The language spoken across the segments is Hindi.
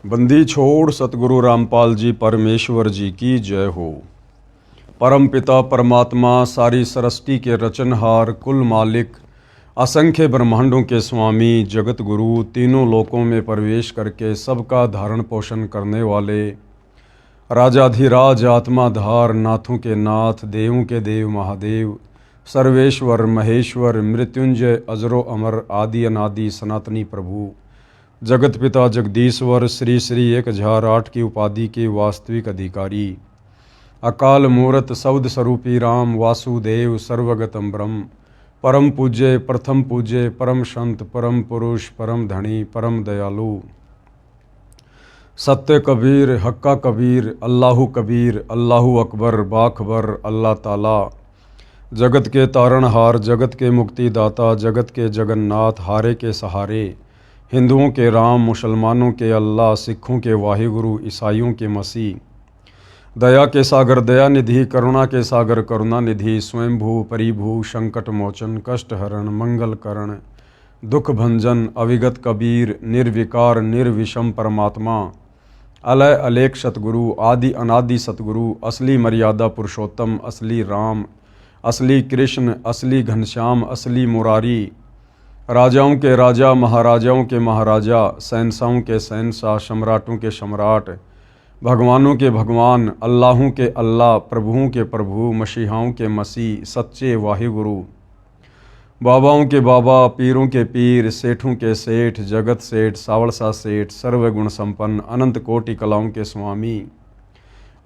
बंदी छोड़ सतगुरु रामपाल जी परमेश्वर जी की जय हो। परम पिता परमात्मा सारी सृष्टि के रचनहार कुल मालिक असंख्य ब्रह्मांडों के स्वामी जगत गुरु तीनों लोकों में प्रवेश करके सबका धारण पोषण करने वाले राजाधिराज आत्माधार नाथों के नाथ देवों के देव महादेव सर्वेश्वर महेश्वर मृत्युंजय अजरो अमर आदि अनादि सनातनी प्रभु जगत पिता जगदीश्वर श्री श्री 1008 की उपाधि के वास्तविक अधिकारी अकाल मूर्त शब्द स्वरूपी राम वासुदेव सर्वगतम ब्रह्म परम पूज्य प्रथम पूज्य परम संत परम पुरुष परम धनी परम दयालु सत्य कबीर हक्का कबीर अल्लाहु कबीर अल्लाहु अकबर बाखबर अल्लाह ताला जगत के तारणहार जगत के मुक्तिदाता जगत के जगन्नाथ हारे के सहारे हिंदुओं के राम मुसलमानों के अल्लाह सिखों के वाहिगुरु ईसाइयों के मसीह दया के सागर दया निधि करुणा के सागर करुणा निधि स्वयंभू परिभू संकट मोचन कष्ट हरण मंगल करण दुख भंजन अविगत कबीर निर्विकार निर्विषम परमात्मा अलय अलेख सतगुरु आदि अनादि सतगुरु असली मर्यादा पुरुषोत्तम असली राम असली कृष्ण असली घनश्याम असली मुरारी राजाओं के राजा महाराजाओं के महाराजा शहंशाहों के शहंशाह सम्राटों के सम्राट भगवानों के भगवान अल्लाहों के अल्लाह प्रभुओं के प्रभु मसीहाओं के मसीह सच्चे वाहिगुरु बाबाओं के बाबा पीरों के पीर सेठों के सेठ जगत सेठ सावड़सा सेठ सर्वगुण संपन्न अनंत कोटि कलाओं के स्वामी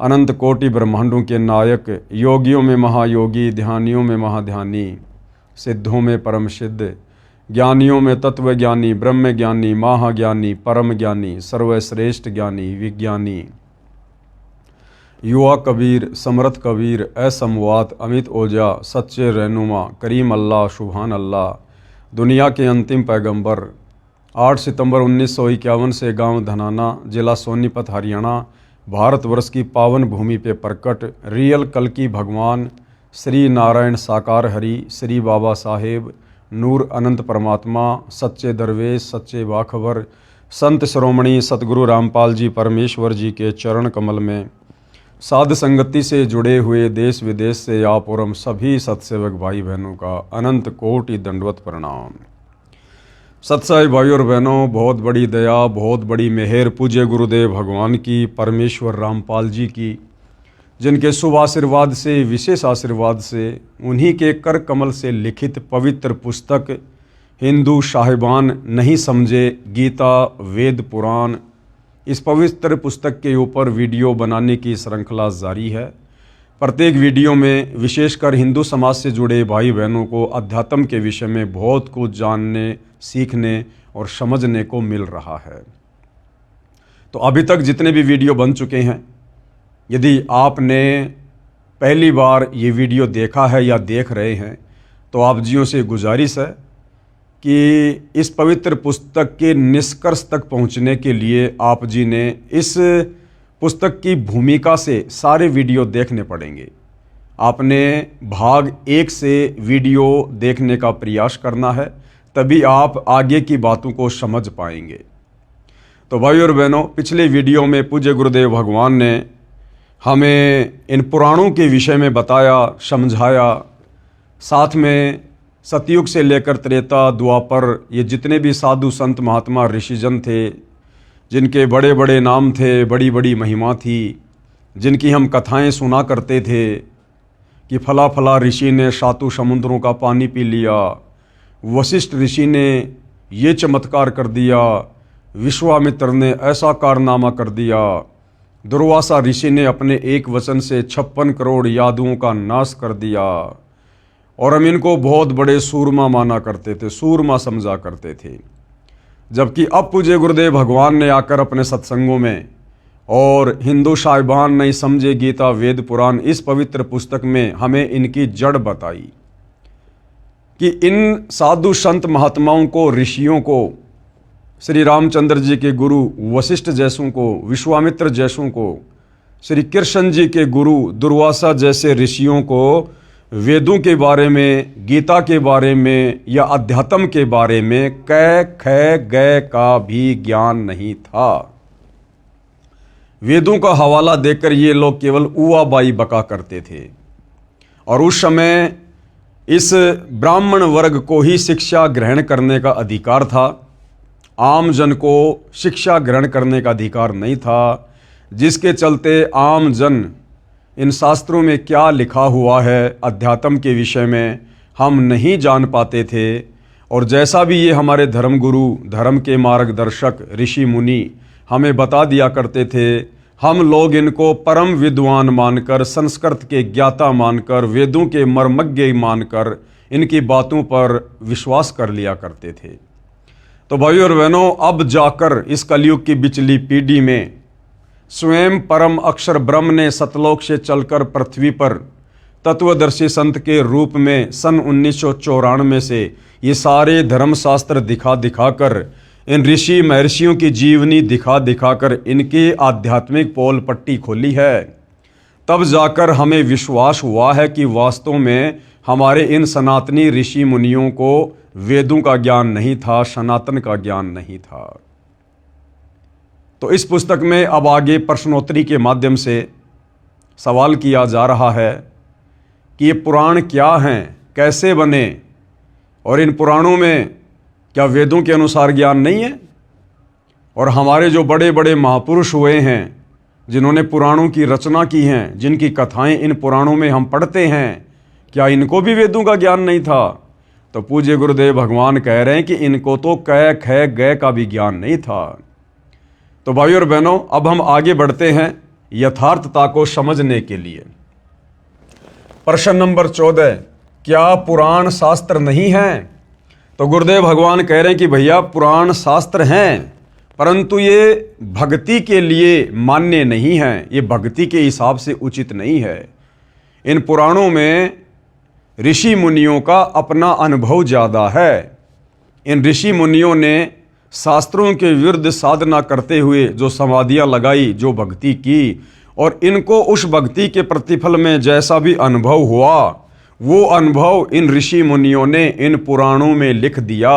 अनंत कोटि ब्रह्मांडों के नायक योगियों में महायोगी ध्यानियों में महाध्यानी सिद्धों में परम सिद्ध ज्ञानियों में तत्व ज्ञानी ब्रह्म ज्ञानी महाज्ञानी परम ज्ञानी सर्वश्रेष्ठ ज्ञानी विज्ञानी युवा कबीर समर्थ कबीर असमवात अमित ओजा सच्चे रहनुमा करीम अल्लाह सुभान अल्लाह दुनिया के अंतिम पैगंबर 8 सितंबर 1951 से गांव धनाना जिला सोनीपत हरियाणा भारतवर्ष की पावन भूमि पे प्रकट रियल कल्कि भगवान श्री नारायण साकार हरि श्री बाबा साहेब नूर अनंत परमात्मा सच्चे दरवेश सच्चे बाखबर संत श्रोमणी सतगुरु रामपाल जी परमेश्वर जी के चरण कमल में साध संगति से जुड़े हुए देश विदेश से आप और हम सभी सत्सेवक भाई बहनों का अनंत कोटि दंडवत प्रणाम। सत्साई भाई और बहनों, बहुत बड़ी दया बहुत बड़ी मेहर पूज्य गुरुदेव भगवान की परमेश्वर रामपाल जी की, जिनके शुभ आशीर्वाद से विशेष आशीर्वाद से उन्हीं के कर कमल से लिखित पवित्र पुस्तक हिंदू साहिबान नहीं समझे गीता वेद पुराण, इस पवित्र पुस्तक के ऊपर वीडियो बनाने की श्रृंखला जारी है। प्रत्येक वीडियो में विशेषकर हिंदू समाज से जुड़े भाई बहनों को अध्यात्म के विषय में बहुत कुछ जानने सीखने और समझने को मिल रहा है। तो अभी तक जितने भी वीडियो बन चुके हैं, यदि आपने पहली बार ये वीडियो देखा है या देख रहे हैं तो आप जियों से गुजारिश है कि इस पवित्र पुस्तक के निष्कर्ष तक पहुंचने के लिए आप जी ने इस पुस्तक की भूमिका से सारे वीडियो देखने पड़ेंगे। आपने भाग 1 से वीडियो देखने का प्रयास करना है, तभी आप आगे की बातों को समझ पाएंगे। तो भाई और बहनों, पिछले वीडियो में पूज्य गुरुदेव भगवान ने हमें इन पुराणों के विषय में बताया समझाया, साथ में सतयुग से लेकर त्रेता द्वापर ये जितने भी साधु संत महात्मा ऋषिजन थे, जिनके बड़े बड़े नाम थे, बड़ी बड़ी महिमा थी, जिनकी हम कथाएं सुना करते थे कि फला फला ऋषि ने सातों समुद्रों का पानी पी लिया, वशिष्ठ ऋषि ने ये चमत्कार कर दिया, विश्वामित्र ने ऐसा कारनामा कर दिया, दुर्वासा ऋषि ने अपने एक वचन से 56 करोड़ यादुओं का नाश कर दिया, और हम इनको बहुत बड़े सूरमा माना करते थे, सूरमा समझा करते थे। जबकि अब पूज्य गुरुदेव भगवान ने आकर अपने सत्संगों में और हिंदू साहिबान नहीं समझे गीता वेद पुराण इस पवित्र पुस्तक में हमें इनकी जड़ बताई कि इन साधु संत महात्माओं को, ऋषियों को, श्री रामचंद्र जी के गुरु वशिष्ठ जैसों को, विश्वामित्र जैसों को, श्री कृष्ण जी के गुरु दुर्वासा जैसे ऋषियों को वेदों के बारे में, गीता के बारे में या अध्यात्म के बारे में कै ख ग का भी ज्ञान नहीं था। वेदों का हवाला देकर ये लोग केवल उआ बाई बका करते थे। और उस समय इस ब्राह्मण वर्ग को ही शिक्षा ग्रहण करने का अधिकार था, आम जन को शिक्षा ग्रहण करने का अधिकार नहीं था, जिसके चलते आम जन इन शास्त्रों में क्या लिखा हुआ है अध्यात्म के विषय में हम नहीं जान पाते थे। और जैसा भी ये हमारे धर्मगुरु, धर्म के मार्गदर्शक, ऋषि मुनि हमें बता दिया करते थे, हम लोग इनको परम विद्वान मानकर, संस्कृत के ज्ञाता मानकर, वेदों के मर्मज्ञ मानकर इनकी बातों पर विश्वास कर लिया करते थे। तो भाइयों और बहनों, अब जाकर इस कलयुग की बिचली पीढ़ी में स्वयं परम अक्षर ब्रह्म ने सतलोक से चलकर पृथ्वी पर तत्वदर्शी संत के रूप में सन 1994 से ये सारे धर्मशास्त्र दिखा दिखाकर, इन ऋषि महर्षियों की जीवनी दिखा दिखाकर इनके आध्यात्मिक पोल पट्टी खोली है। तब जाकर हमें विश्वास हुआ है कि वास्तव में हमारे इन सनातनी ऋषि मुनियों को वेदों का ज्ञान नहीं था, सनातन का ज्ञान नहीं था। तो इस पुस्तक में अब आगे प्रश्नोत्तरी के माध्यम से सवाल किया जा रहा है कि ये पुराण क्या हैं, कैसे बने, और इन पुराणों में क्या वेदों के अनुसार ज्ञान नहीं है? और हमारे जो बड़े बड़े महापुरुष हुए हैं, जिन्होंने पुराणों की रचना की हैं, जिनकी कथाएं इन पुराणों में हम पढ़ते हैं, क्या इनको भी वेदों का ज्ञान नहीं था? तो पूज्य गुरुदेव भगवान कह रहे हैं कि इनको तो कै ख गय का भी ज्ञान नहीं था। तो भाइयों और बहनों, अब हम आगे बढ़ते हैं यथार्थता को समझने के लिए। प्रश्न नंबर 14, क्या पुराण शास्त्र नहीं हैं? तो गुरुदेव भगवान कह रहे हैं कि भैया पुराण शास्त्र हैं, परंतु ये भक्ति के लिए मान्य नहीं हैं, ये भक्ति के हिसाब से उचित नहीं है। इन पुराणों में ऋषि मुनियों का अपना अनुभव ज़्यादा है। इन ऋषि मुनियों ने शास्त्रों के विरुद्ध साधना करते हुए जो समाधियाँ लगाई, जो भक्ति की, और इनको उस भक्ति के प्रतिफल में जैसा भी अनुभव हुआ, वो अनुभव इन ऋषि मुनियों ने इन पुराणों में लिख दिया।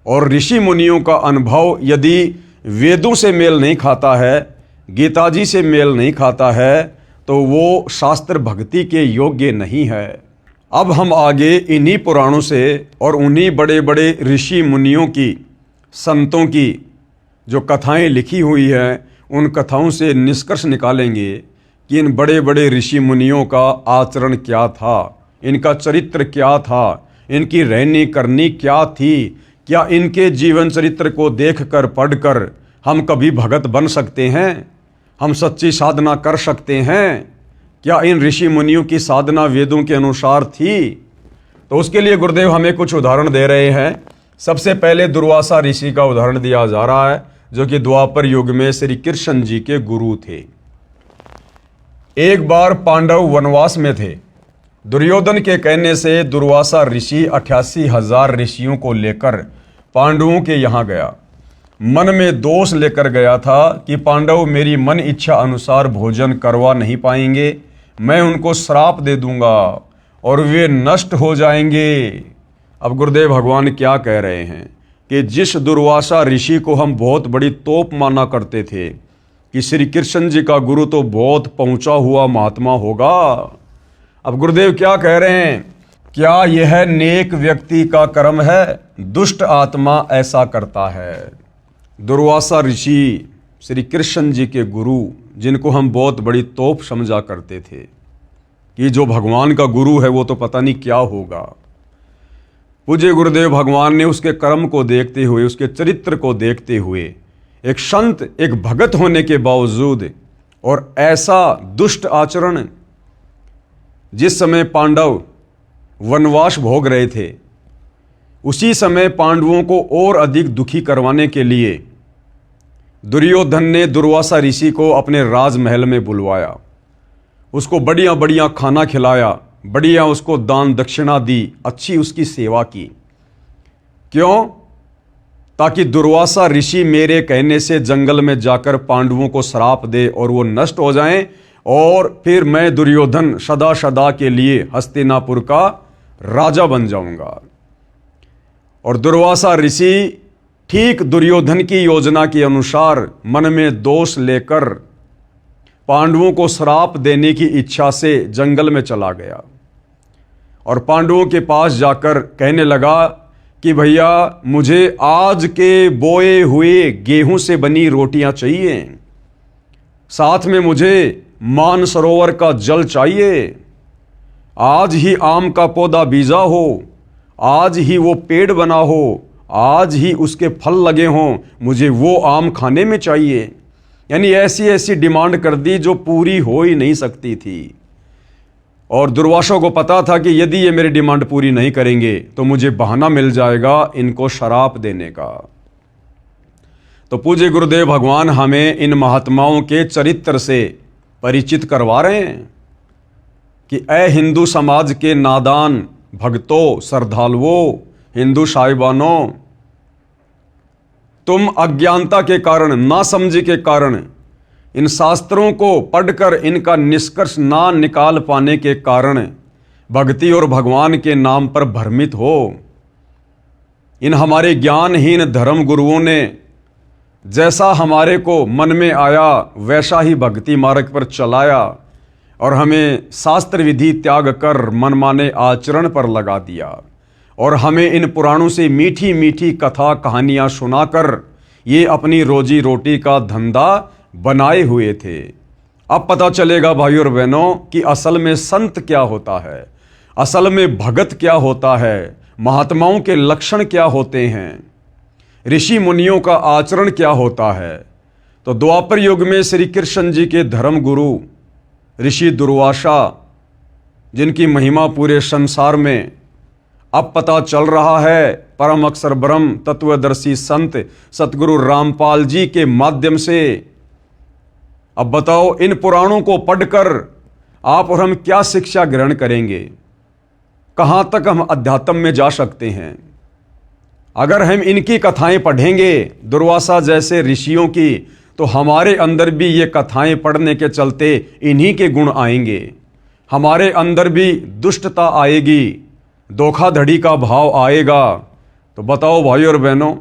और ऋषि मुनियों का अनुभव यदि वेदों से मेल नहीं खाता है, गीता जी से मेल नहीं खाता है, तो वो शास्त्र भक्ति के योग्य नहीं है। अब हम आगे इन्हीं पुराणों से और उन्हीं बड़े बड़े ऋषि मुनियों की, संतों की जो कथाएं लिखी हुई हैं, उन कथाओं से निष्कर्ष निकालेंगे कि इन बड़े बड़े ऋषि मुनियों का आचरण क्या था, इनका चरित्र क्या था, इनकी रहनी करनी क्या थी। क्या इनके जीवन चरित्र को देखकर, पढ़कर हम कभी भगत बन सकते हैं? हम सच्ची साधना कर सकते हैं? क्या इन ऋषि मुनियों की साधना वेदों के अनुसार थी? तो उसके लिए गुरुदेव हमें कुछ उदाहरण दे रहे हैं। सबसे पहले दुर्वासा ऋषि का उदाहरण दिया जा रहा है, जो कि द्वापर युग में श्री कृष्ण जी के गुरु थे। एक बार पांडव वनवास में थे। दुर्योधन के कहने से दुर्वासा ऋषि 88,000 ऋषियों को लेकर पांडवों के यहाँ गया। मन में दोष लेकर गया था कि पांडव मेरी मन इच्छा अनुसार भोजन करवा नहीं पाएंगे, मैं उनको श्राप दे दूंगा और वे नष्ट हो जाएंगे। अब गुरुदेव भगवान क्या कह रहे हैं कि जिस दुर्वासा ऋषि को हम बहुत बड़ी तोप माना करते थे कि श्री कृष्ण जी का गुरु तो बहुत पहुंचा हुआ महात्मा होगा, अब गुरुदेव क्या कह रहे हैं, क्या यह नेक व्यक्ति का कर्म है? दुष्ट आत्मा ऐसा करता है। दुर्वासा ऋषि श्री कृष्ण जी के गुरु, जिनको हम बहुत बड़ी तोप समझा करते थे कि जो भगवान का गुरु है वो तो पता नहीं क्या होगा। पूज्य गुरुदेव भगवान ने उसके कर्म को देखते हुए, उसके चरित्र को देखते हुए, एक संत, एक भगत होने के बावजूद और ऐसा दुष्ट आचरण, जिस समय पांडव वनवास भोग रहे थे, उसी समय पांडवों को और अधिक दुखी करवाने के लिए दुर्योधन ने दुर्वासा ऋषि को अपने राजमहल में बुलवाया, उसको बढ़िया बढ़िया खाना खिलाया, बढ़िया उसको दान दक्षिणा दी, अच्छी उसकी सेवा की। क्यों? ताकि दुर्वासा ऋषि मेरे कहने से जंगल में जाकर पांडवों को श्राप दे और वो नष्ट हो जाएं, और फिर मैं दुर्योधन सदा सदा के लिए हस्तिनापुर का राजा बन जाऊंगा। और दुर्वासा ऋषि ठीक दुर्योधन की योजना के अनुसार मन में दोष लेकर पांडवों को श्राप देने की इच्छा से जंगल में चला गया और पांडवों के पास जाकर कहने लगा कि भैया मुझे आज के बोए हुए गेहूं से बनी रोटियां चाहिए, साथ में मुझे मानसरोवर का जल चाहिए, आज ही आम का पौधा बीजा हो, आज ही वो पेड़ बना हो, आज ही उसके फल लगे हों, मुझे वो आम खाने में चाहिए। यानी ऐसी ऐसी डिमांड कर दी जो पूरी हो ही नहीं सकती थी। और दुर्वासा को पता था कि यदि ये मेरी डिमांड पूरी नहीं करेंगे तो मुझे बहाना मिल जाएगा इनको शराप देने का। तो पूज्य गुरुदेव भगवान हमें इन महात्माओं के चरित्र से परिचित करवा रहे हैं कि ए हिंदू समाज के नादान भक्तों, श्रद्धालुओं, हिंदू साहिबानों, तुम अज्ञानता के कारण, नासमझी के कारण, इन शास्त्रों को पढ़कर इनका निष्कर्ष ना निकाल पाने के कारण भक्ति और भगवान के नाम पर भ्रमित हो। इन हमारे ज्ञानहीन धर्म गुरुओं ने जैसा हमारे को मन में आया वैसा ही भक्ति मार्ग पर चलाया और हमें शास्त्र विधि त्याग कर मनमाने आचरण पर लगा दिया और हमें इन पुराणों से मीठी मीठी कथा कहानियां सुनाकर ये अपनी रोजी रोटी का धंधा बनाए हुए थे। अब पता चलेगा भाइयों और बहनों कि असल में संत क्या होता है, असल में भगत क्या होता है, महात्माओं के लक्षण क्या होते हैं, ऋषि मुनियों का आचरण क्या होता है। तो द्वापर युग में श्री कृष्ण जी के धर्म गुरु ऋषि दुर्वासा, जिनकी महिमा पूरे संसार में अब पता चल रहा है, परम अक्षर ब्रह्म तत्वदर्शी संत सतगुरु रामपाल जी के माध्यम से। अब बताओ इन पुराणों को पढ़कर आप और हम क्या शिक्षा ग्रहण करेंगे, कहां तक हम अध्यात्म में जा सकते हैं। अगर हम इनकी कथाएं पढ़ेंगे दुर्वासा जैसे ऋषियों की, तो हमारे अंदर भी ये कथाएं पढ़ने के चलते इन्हीं के गुण आएंगे, हमारे अंदर भी दुष्टता आएगी, धोखाधड़ी का भाव आएगा। तो बताओ भाइयों और बहनों,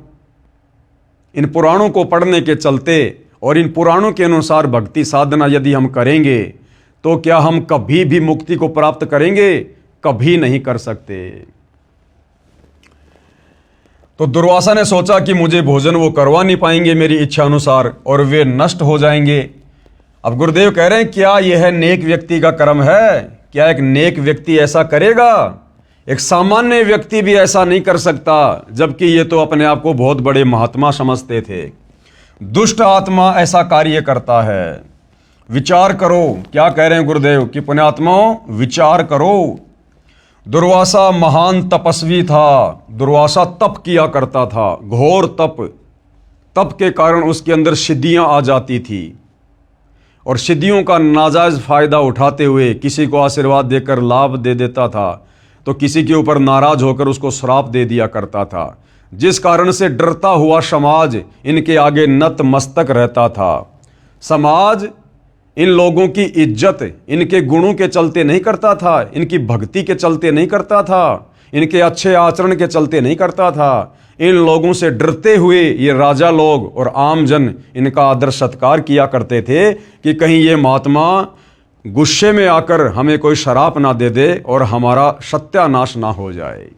इन पुराणों को पढ़ने के चलते और इन पुराणों के अनुसार भक्ति साधना यदि हम करेंगे तो क्या हम कभी भी मुक्ति को प्राप्त करेंगे? कभी नहीं कर सकते। तो दुर्वासा ने सोचा कि मुझे भोजन वो करवा नहीं पाएंगे मेरी इच्छा अनुसार और वे नष्ट हो जाएंगे। अब गुरुदेव कह रहे हैं क्या यह नेक व्यक्ति का कर्म है? क्या एक नेक व्यक्ति ऐसा करेगा? एक सामान्य व्यक्ति भी ऐसा नहीं कर सकता, जबकि ये तो अपने आप को बहुत बड़े महात्मा समझते थे। दुष्ट आत्मा ऐसा कार्य करता है। विचार करो, क्या कह रहे हैं गुरुदेव कि पुण्यात्माओं विचार करो। दुर्वासा महान तपस्वी था, दुर्वासा तप किया करता था, घोर तप। तप के कारण उसके अंदर सिद्धियां आ जाती थी और सिद्धियों का नाजायज फायदा उठाते हुए किसी को आशीर्वाद देकर लाभ दे देता था तो किसी के ऊपर नाराज होकर उसको श्राप दे दिया करता था, जिस कारण से डरता हुआ समाज इनके आगे नतमस्तक रहता था। समाज इन लोगों की इज्जत इनके गुणों के चलते नहीं करता था, इनकी भक्ति के चलते नहीं करता था, इनके अच्छे आचरण के चलते नहीं करता था। इन लोगों से डरते हुए ये राजा लोग और आम जन इनका आदर सत्कार किया करते थे कि कहीं ये महात्मा गुस्से में आकर हमें कोई शराप ना दे दे और हमारा सत्यानाश ना हो जाए।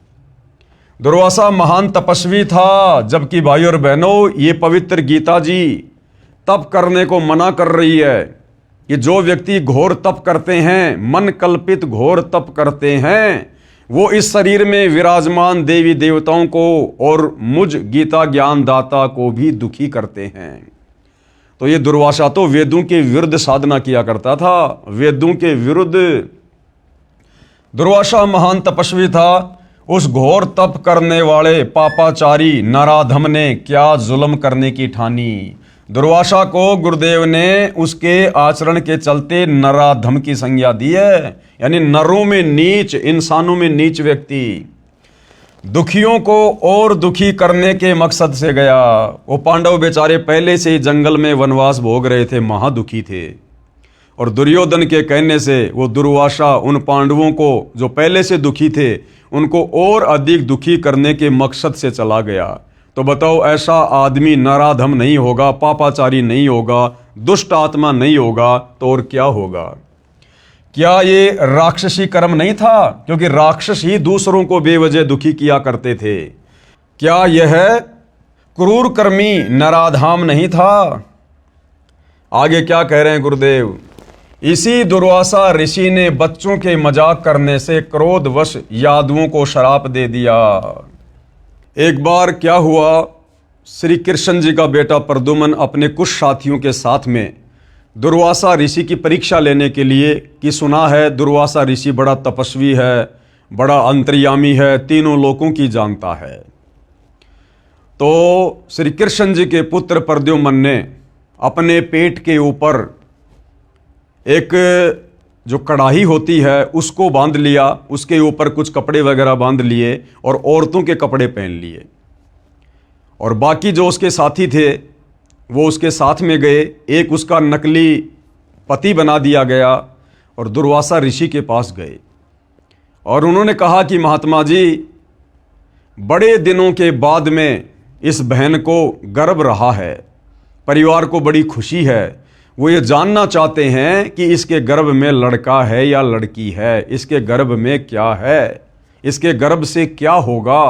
दुर्वासा महान तपस्वी था, जबकि भाई और बहनों ये पवित्र गीता जी तप करने को मना कर रही है कि जो व्यक्ति घोर तप करते हैं, मन कल्पित घोर तप करते हैं, वो इस शरीर में विराजमान देवी देवताओं को और मुझ गीता ज्ञान दाता को भी दुखी करते हैं। तो ये दुर्वासा तो वेदों के विरुद्ध साधना किया करता था, वेदों के विरुद्ध। दुर्वासा महान तपस्वी था। उस घोर तप करने वाले पापाचारी नराधम ने क्या जुल्म करने की ठानी। दुर्वासा को गुरुदेव ने उसके आचरण के चलते नराधम की संज्ञा दी है, यानी नरों में नीच, इंसानों में नीच व्यक्ति। दुखियों को और दुखी करने के मकसद से गया। वो पांडव बेचारे पहले से ही जंगल में वनवास भोग रहे थे, महादुखी थे, और दुर्योधन के कहने से वो दुर्वासा उन पांडवों को जो पहले से दुखी थे उनको और अधिक दुखी करने के मकसद से चला गया। तो बताओ ऐसा आदमी नराधम नहीं होगा, पापाचारी नहीं होगा, दुष्ट आत्मा नहीं होगा तो और क्या होगा? क्या ये राक्षसी कर्म नहीं था? क्योंकि राक्षस ही दूसरों को बेवजह दुखी किया करते थे। क्या यह क्रूर कर्मी नराधाम नहीं था? आगे क्या कह रहे हैं गुरुदेव? इसी दुर्वासा ऋषि ने बच्चों के मजाक करने से क्रोधवश यादवों को श्राप दे दिया। एक बार क्या हुआ, श्री कृष्ण जी का बेटा प्रद्युम्न अपने कुछ साथियों के साथ में दुर्वासा ऋषि की परीक्षा लेने के लिए, कि सुना है दुर्वासा ऋषि बड़ा तपस्वी है, बड़ा अंतर्यामी है, तीनों लोकों की जानता है। तो श्री कृष्ण जी के पुत्र प्रद्युम्न ने अपने पेट के ऊपर एक जो कढ़ाई होती है उसको बांध लिया, उसके ऊपर कुछ कपड़े वगैरह बांध लिए और औरतों के कपड़े पहन लिए, और बाकी जो उसके साथी थे वो उसके साथ में गए। एक उसका नकली पति बना दिया गया और दुर्वासा ऋषि के पास गए और उन्होंने कहा कि महात्मा जी, बड़े दिनों के बाद में इस बहन को गर्भ रहा है, परिवार को बड़ी खुशी है, वो ये जानना चाहते हैं कि इसके गर्भ में लड़का है या लड़की है, इसके गर्भ में क्या है, इसके गर्भ से क्या होगा।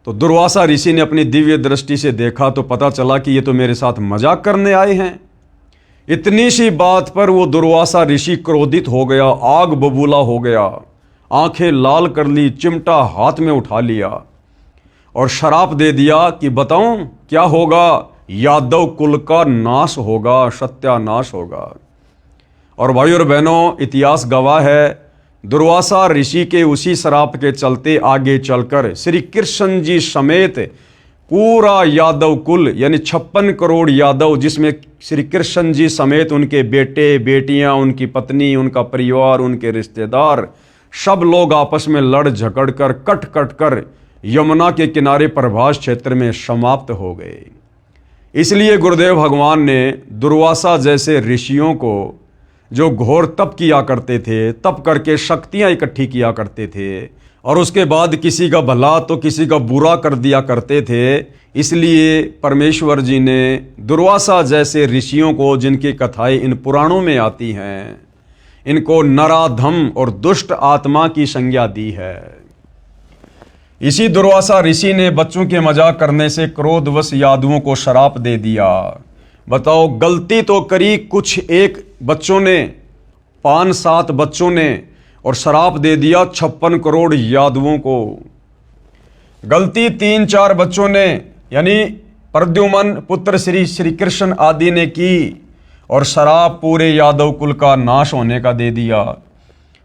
तो दुर्वासा ऋषि ने अपनी दिव्य दृष्टि से देखा तो पता चला कि ये तो मेरे साथ मजाक करने आए हैं। इतनी सी बात पर वो दुर्वासा ऋषि क्रोधित हो गया, आग बबूला हो गया, आंखें लाल कर ली, चिमटा हाथ में उठा लिया और श्राप दे दिया कि बताऊं क्या होगा? यादव कुल का नाश होगा, सत्यानाश होगा। और भाइयों और बहनों, इतिहास गवाह है, दुर्वासा ऋषि के उसी श्राप के चलते आगे चलकर श्री कृष्ण जी समेत पूरा यादव कुल, यानी 56 करोड़ यादव, जिसमें श्री कृष्ण जी समेत उनके बेटे बेटियां, उनकी पत्नी, उनका परिवार, उनके रिश्तेदार, सब लोग आपस में लड़ झगड़ कर कट कट कर यमुना के किनारे प्रभास क्षेत्र में समाप्त हो गए। इसलिए गुरुदेव भगवान ने दुर्वासा जैसे ऋषियों को, जो घोर तप किया करते थे, तप करके शक्तियां इकट्ठी किया करते थे और उसके बाद किसी का भला तो किसी का बुरा कर दिया करते थे, इसलिए परमेश्वर जी ने दुर्वासा जैसे ऋषियों को, जिनकी कथाएं इन पुराणों में आती हैं, इनको नराधम और दुष्ट आत्मा की संज्ञा दी है। इसी दुर्वासा ऋषि ने बच्चों के मजाक करने से क्रोधवश यादवों को श्राप दे दिया। बताओ, गलती तो करी कुछ एक बच्चों ने, 5-7 बच्चों ने, और श्राप दे दिया 56 करोड़ यादवों को। गलती 3-4 बच्चों ने, यानी प्रद्युम्न पुत्र श्री कृष्ण आदि ने की और श्राप पूरे यादव कुल का नाश होने का दे दिया।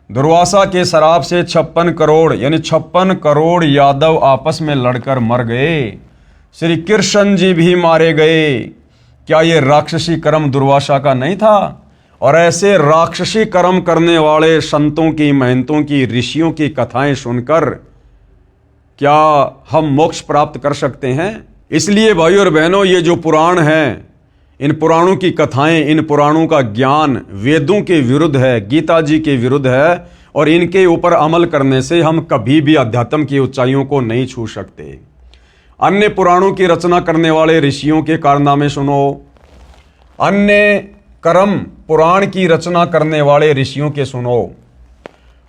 दुर्वासा के श्राप से 56 करोड़ यानी 56 करोड़ यादव आपस में लड़कर मर गए। श्री कृष्ण जी भी मारे गए। क्या ये राक्षसी कर्म दुर्वासा का नहीं था? और ऐसे राक्षसी कर्म करने वाले संतों की, महंतों की, ऋषियों की कथाएं सुनकर क्या हम मोक्ष प्राप्त कर सकते हैं? इसलिए भाइयों और बहनों, ये जो पुराण हैं, इन पुराणों की कथाएं, इन पुराणों का ज्ञान वेदों के विरुद्ध है, गीता जी के विरुद्ध है, और इनके ऊपर अमल करने से हम कभी भी अध्यात्म की ऊंचाइयों को नहीं छू सकते। अन्य पुराणों की रचना करने वाले ऋषियों के कारनामे सुनो, अन्य कर्म पुराण की रचना करने वाले ऋषियों के सुनो।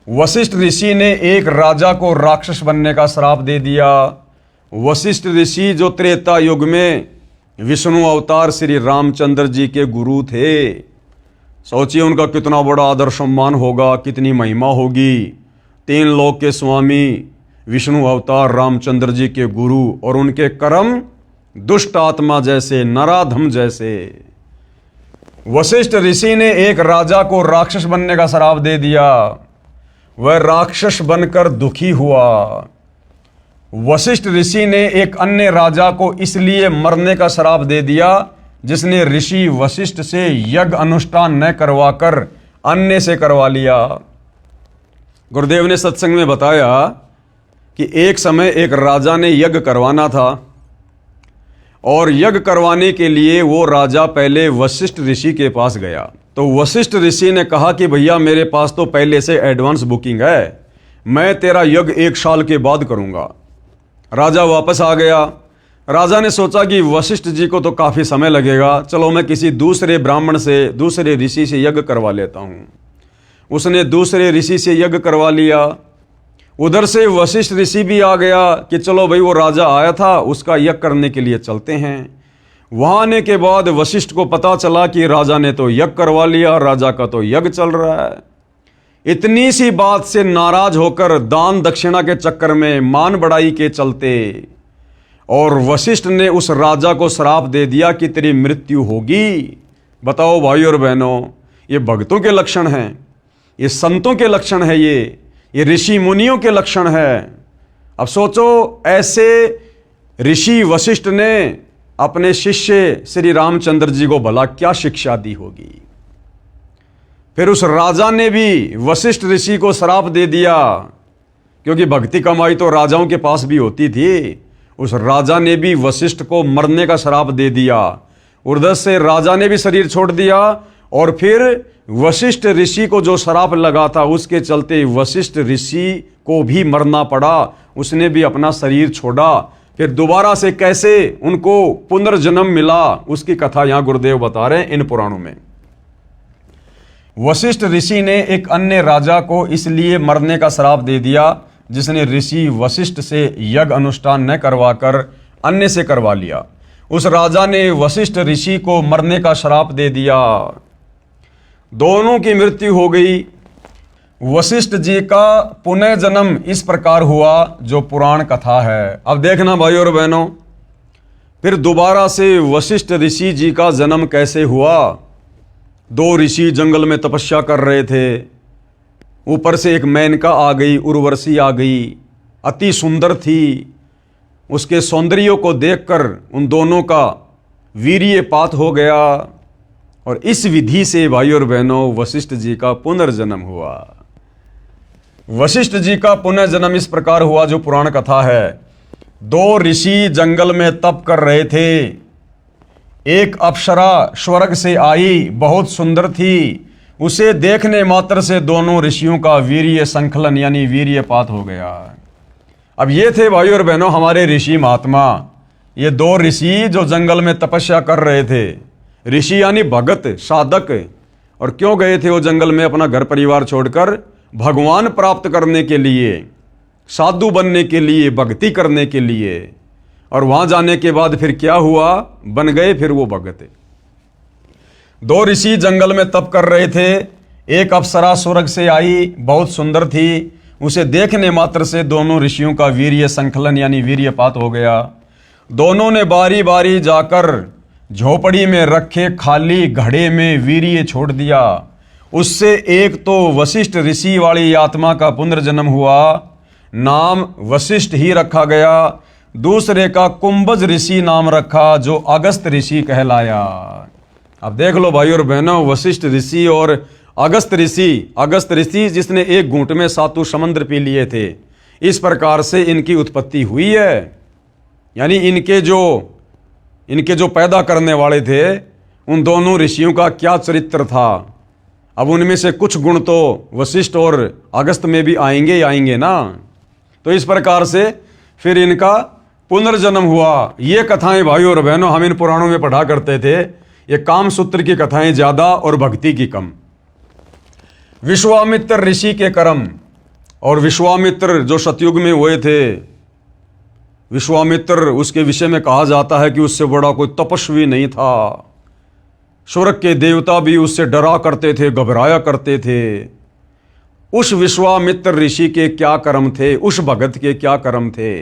वशिष्ठ ऋषि ने एक राजा को राक्षस बनने का श्राप दे दिया। वशिष्ठ ऋषि जो त्रेता युग में विष्णु अवतार श्री रामचंद्र जी के गुरु थे, सोचिए उनका कितना बड़ा आदर सम्मान होगा, कितनी महिमा होगी। 3 लोक के स्वामी विष्णु अवतार रामचंद्र जी के गुरु, और उनके कर्म दुष्ट आत्मा जैसे, नराधम जैसे। वशिष्ठ ऋषि ने एक राजा को राक्षस बनने का श्राप दे दिया। वह राक्षस बनकर दुखी हुआ। वशिष्ठ ऋषि ने एक अन्य राजा को इसलिए मरने का श्राप दे दिया जिसने ऋषि वशिष्ठ से यज्ञ अनुष्ठान न करवाकर अन्य से करवा लिया। गुरुदेव ने सत्संग में बताया कि एक समय एक राजा ने यज्ञ करवाना था, और यज्ञ करवाने के लिए वो राजा पहले वशिष्ठ ऋषि के पास गया। तो वशिष्ठ ऋषि ने कहा कि भैया मेरे पास तो पहले से एडवांस बुकिंग है, मैं तेरा यज्ञ 1 साल के बाद करूंगा। राजा वापस आ गया। राजा ने सोचा कि वशिष्ठ जी को तो काफ़ी समय लगेगा, चलो मैं किसी दूसरे ब्राह्मण से, दूसरे ऋषि से यज्ञ करवा लेता हूँ। उसने दूसरे ऋषि से यज्ञ करवा लिया। उधर से वशिष्ठ ऋषि भी आ गया कि चलो भाई वो राजा आया था, उसका यज्ञ करने के लिए चलते हैं। वहाँ आने के बाद वशिष्ठ को पता चला कि राजा ने तो यज्ञ करवा लिया, राजा का तो यज्ञ चल रहा है। इतनी सी बात से नाराज होकर दान दक्षिणा के चक्कर में, मान बढ़ाई के चलते, और वशिष्ठ ने उस राजा को श्राप दे दिया कि तेरी मृत्यु होगी। बताओ भाई और बहनों, ये भक्तों के लक्षण हैं, ये संतों के लक्षण है, ये ऋषि मुनियों के लक्षण है। अब सोचो, ऐसे ऋषि वशिष्ठ ने अपने शिष्य श्री रामचंद्र जी को भला क्या शिक्षा दी होगी। फिर उस राजा ने भी वशिष्ठ ऋषि को श्राप दे दिया, क्योंकि भक्ति कमाई तो राजाओं के पास भी होती थी। उस राजा ने भी वशिष्ठ को मरने का श्राप दे दिया। उधर से राजा ने भी शरीर छोड़ दिया, और फिर वशिष्ठ ऋषि को जो श्राप लगा था उसके चलते वशिष्ठ ऋषि को भी मरना पड़ा। उसने भी अपना शरीर छोड़ा। फिर दोबारा से कैसे उनको पुनर्जन्म मिला, उसकी कथा यहाँ गुरुदेव बता रहे हैं इन पुराणों में। वशिष्ठ ऋषि ने एक अन्य राजा को इसलिए मरने का श्राप दे दिया जिसने ऋषि वशिष्ठ से यज्ञ अनुष्ठान न करवाकर अन्य से करवा लिया। उस राजा ने वशिष्ठ ऋषि को मरने का श्राप दे दिया। दोनों की मृत्यु हो गई। वशिष्ठ जी का पुनः जन्म इस प्रकार हुआ जो पुराण कथा है। अब देखना भाई और बहनों, फिर दोबारा से वशिष्ठ ऋषि जी का जन्म कैसे हुआ। दो ऋषि जंगल में तपस्या कर रहे थे। ऊपर से एक मेनका आ गई, उर्वशी आ गई, अति सुंदर थी। उसके सौंदर्य को देखकर उन दोनों का वीर्यपात हो गया, और इस विधि से भाई और बहनों वशिष्ठ जी का पुनर्जन्म हुआ। वशिष्ठ जी का पुनर्जन्म इस प्रकार हुआ जो पुराण कथा है। दो ऋषि जंगल में तप कर रहे थे। एक अप्सरा स्वर्ग से आई, बहुत सुंदर थी। उसे देखने मात्र से दोनों ऋषियों का वीर्य संकलन यानी वीर्यपात हो गया। अब ये थे भाई और बहनों हमारे ऋषि महात्मा। ये दो ऋषि जो जंगल में तपस्या कर रहे थे। ऋषि यानी भगत, साधक। और क्यों गए थे वो जंगल में अपना घर परिवार छोड़कर? भगवान प्राप्त करने के लिए, साधु बनने के लिए, भक्ति करने के लिए। और वहां जाने के बाद फिर क्या हुआ? बन गए फिर वो भगत। दो ऋषि जंगल में तप कर रहे थे। एक अप्सरा स्वर्ग से आई, बहुत सुंदर थी। उसे देखने मात्र से दोनों ऋषियों का वीर्य संकलन यानी वीर्यपात हो गया। दोनों ने बारी बारी जाकर झोपड़ी में रखे खाली घड़े में वीर्य छोड़ दिया। उससे एक तो वशिष्ठ ऋषि वाली आत्मा का पुनर्जन्म हुआ, नाम वशिष्ठ ही रखा गया। दूसरे का कुंभज ऋषि नाम रखा जो अगस्त ऋषि कहलाया। अब देख लो भाई और बहनों, वशिष्ठ ऋषि और अगस्त ऋषि जिसने एक घूंट में 7 समुद्र पी लिए थे। इस प्रकार से इनकी उत्पत्ति हुई है। यानी इनके जो पैदा करने वाले थे उन दोनों ऋषियों का क्या चरित्र था। अब उनमें से कुछ गुण तो वशिष्ठ और अगस्त में भी आएंगे ना। तो इस प्रकार से फिर इनका पुनर्जन्म हुआ। ये कथाएं भाई और बहनों हम इन पुराणों में पढ़ा करते थे। ये काम सूत्र की कथाएं ज्यादा और भक्ति की कम। विश्वामित्र ऋषि के कर्म, और विश्वामित्र जो सतयुग में हुए थे, विश्वामित्र उसके विषय में कहा जाता है कि उससे बड़ा कोई तपस्वी नहीं था। स्वर्ग के देवता भी उससे डरा करते थे, घबराया करते थे। उस विश्वामित्र ऋषि के क्या कर्म थे, उस भगत के क्या कर्म थे।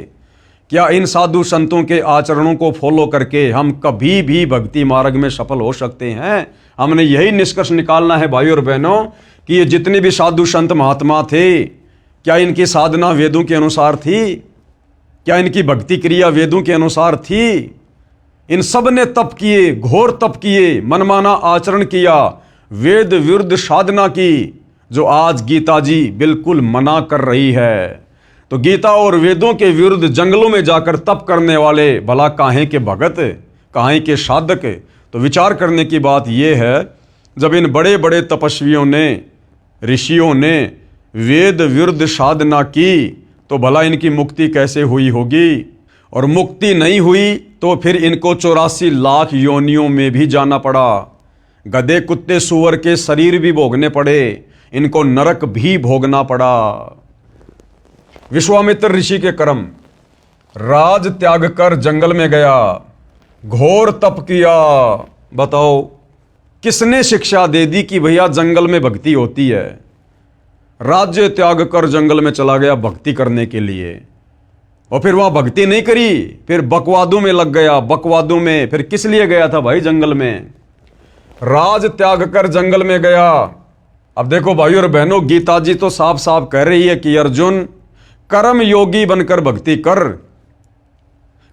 क्या इन साधु संतों के आचरणों को फॉलो करके हम कभी भी भक्ति मार्ग में सफल हो सकते हैं? हमने यही निष्कर्ष निकालना है भाई और बहनों कि ये जितने भी साधु संत महात्मा थे, क्या इनकी साधना वेदों के अनुसार थी? क्या इनकी भक्ति क्रिया वेदों के अनुसार थी? इन सब ने तप किए, घोर तप किए, मनमाना आचरण किया, वेद विरुद्ध साधना की, जो आज गीता जी बिल्कुल मना कर रही है। तो गीता और वेदों के विरुद्ध जंगलों में जाकर तप करने वाले भला काहे के भगत, काहे के साधक? तो विचार करने की बात यह है, जब इन बड़े बड़े तपस्वियों ने, ऋषियों ने वेद विरुद्ध साधना की तो भला इनकी मुक्ति कैसे हुई होगी? और मुक्ति नहीं हुई तो फिर इनको 84 लाख योनियों में भी जाना पड़ा। गधे कुत्ते सूअर के शरीर भी भोगने पड़े, इनको नरक भी भोगना पड़ा। विश्वामित्र ऋषि के कर्म, राज त्याग कर जंगल में गया, घोर तप किया। बताओ किसने शिक्षा दे दी कि भैया जंगल में भक्ति होती है? राज्य त्याग कर जंगल में चला गया भक्ति करने के लिए, और फिर वहां भक्ति नहीं करी, फिर बकवादों में लग गया। बकवादों में फिर किस लिए गया था भाई जंगल में? राज त्याग कर जंगल में गया। अब देखो भाइयों और बहनों, गीता जी तो साफ साफ कह रही है कि अर्जुन कर्म योगी बनकर भक्ति कर।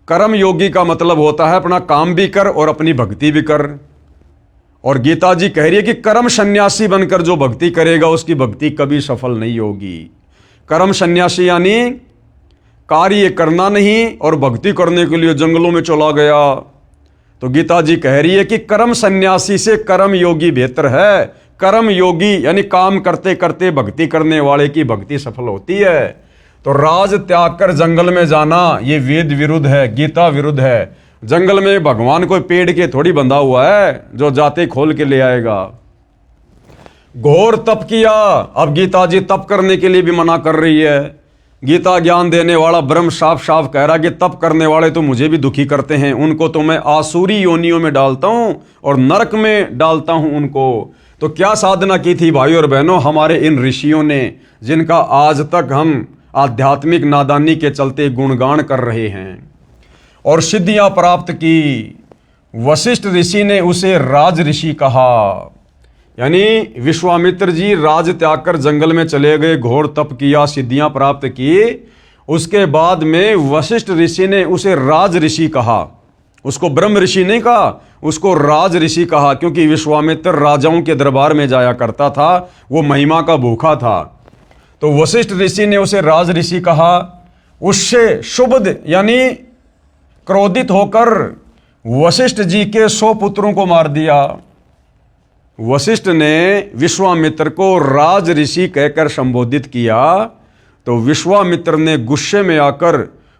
कर्म योगी का मतलब होता है अपना काम भी कर और अपनी भक्ति भी कर। और गीता जी कह रही है कि कर्म सन्यासी बनकर जो भक्ति करेगा उसकी भक्ति कभी सफल नहीं होगी। कर्म सन्यासी यानी कार्य करना नहीं और भक्ति करने के लिए जंगलों में चला गया। तो गीता जी कह रही है कि कर्म सन्यासी से कर्म योगी बेहतर है। कर्म योगी यानी काम करते करते भक्ति करने वाले की भक्ति सफल होती है। तो राज त्याग कर जंगल में जाना ये वेद विरुद्ध है, गीता विरुद्ध है। जंगल में भगवान कोई पेड़ के थोड़ी बंधा हुआ है जो जाते खोल के ले आएगा। घोर तप किया। अब गीता जी तप करने के लिए भी मना कर रही है। गीता ज्ञान देने वाला ब्रह्म साफ साफ कह रहा कि तप करने वाले तो मुझे भी दुखी करते हैं, उनको तो मैं आसुरी योनियों में डालता हूं और नरक में डालता हूं उनको। तो क्या साधना की थी भाइयों और बहनों हमारे इन ऋषियों ने, जिनका आज तक हम आध्यात्मिक नादानी के चलते गुणगान कर रहे हैं और सिद्धियां प्राप्त की। वशिष्ठ ऋषि ने उसे राज ऋषि कहा, यानी विश्वामित्र जी राज त्याग कर जंगल में चले गए, घोर तप किया, सिद्धियां प्राप्त की। उसके बाद में वशिष्ठ ऋषि ने उसे राज ऋषि कहा। उसको ब्रह्म ऋषि नहीं कहा, उसको राज ऋषि कहा, क्योंकि विश्वामित्र राजाओं के दरबार में जाया करता था, वो महिमा का भूखा था। तो वशिष्ठ ऋषि ने उसे राज ऋषि कहा। उससे शुभ यानी क्रोधित होकर वशिष्ठ जी के 100 पुत्रों को मार दिया। वशिष्ठ ने विश्वामित्र को राज ऋषि कहकर संबोधित किया तो विश्वामित्र ने गुस्से में आकर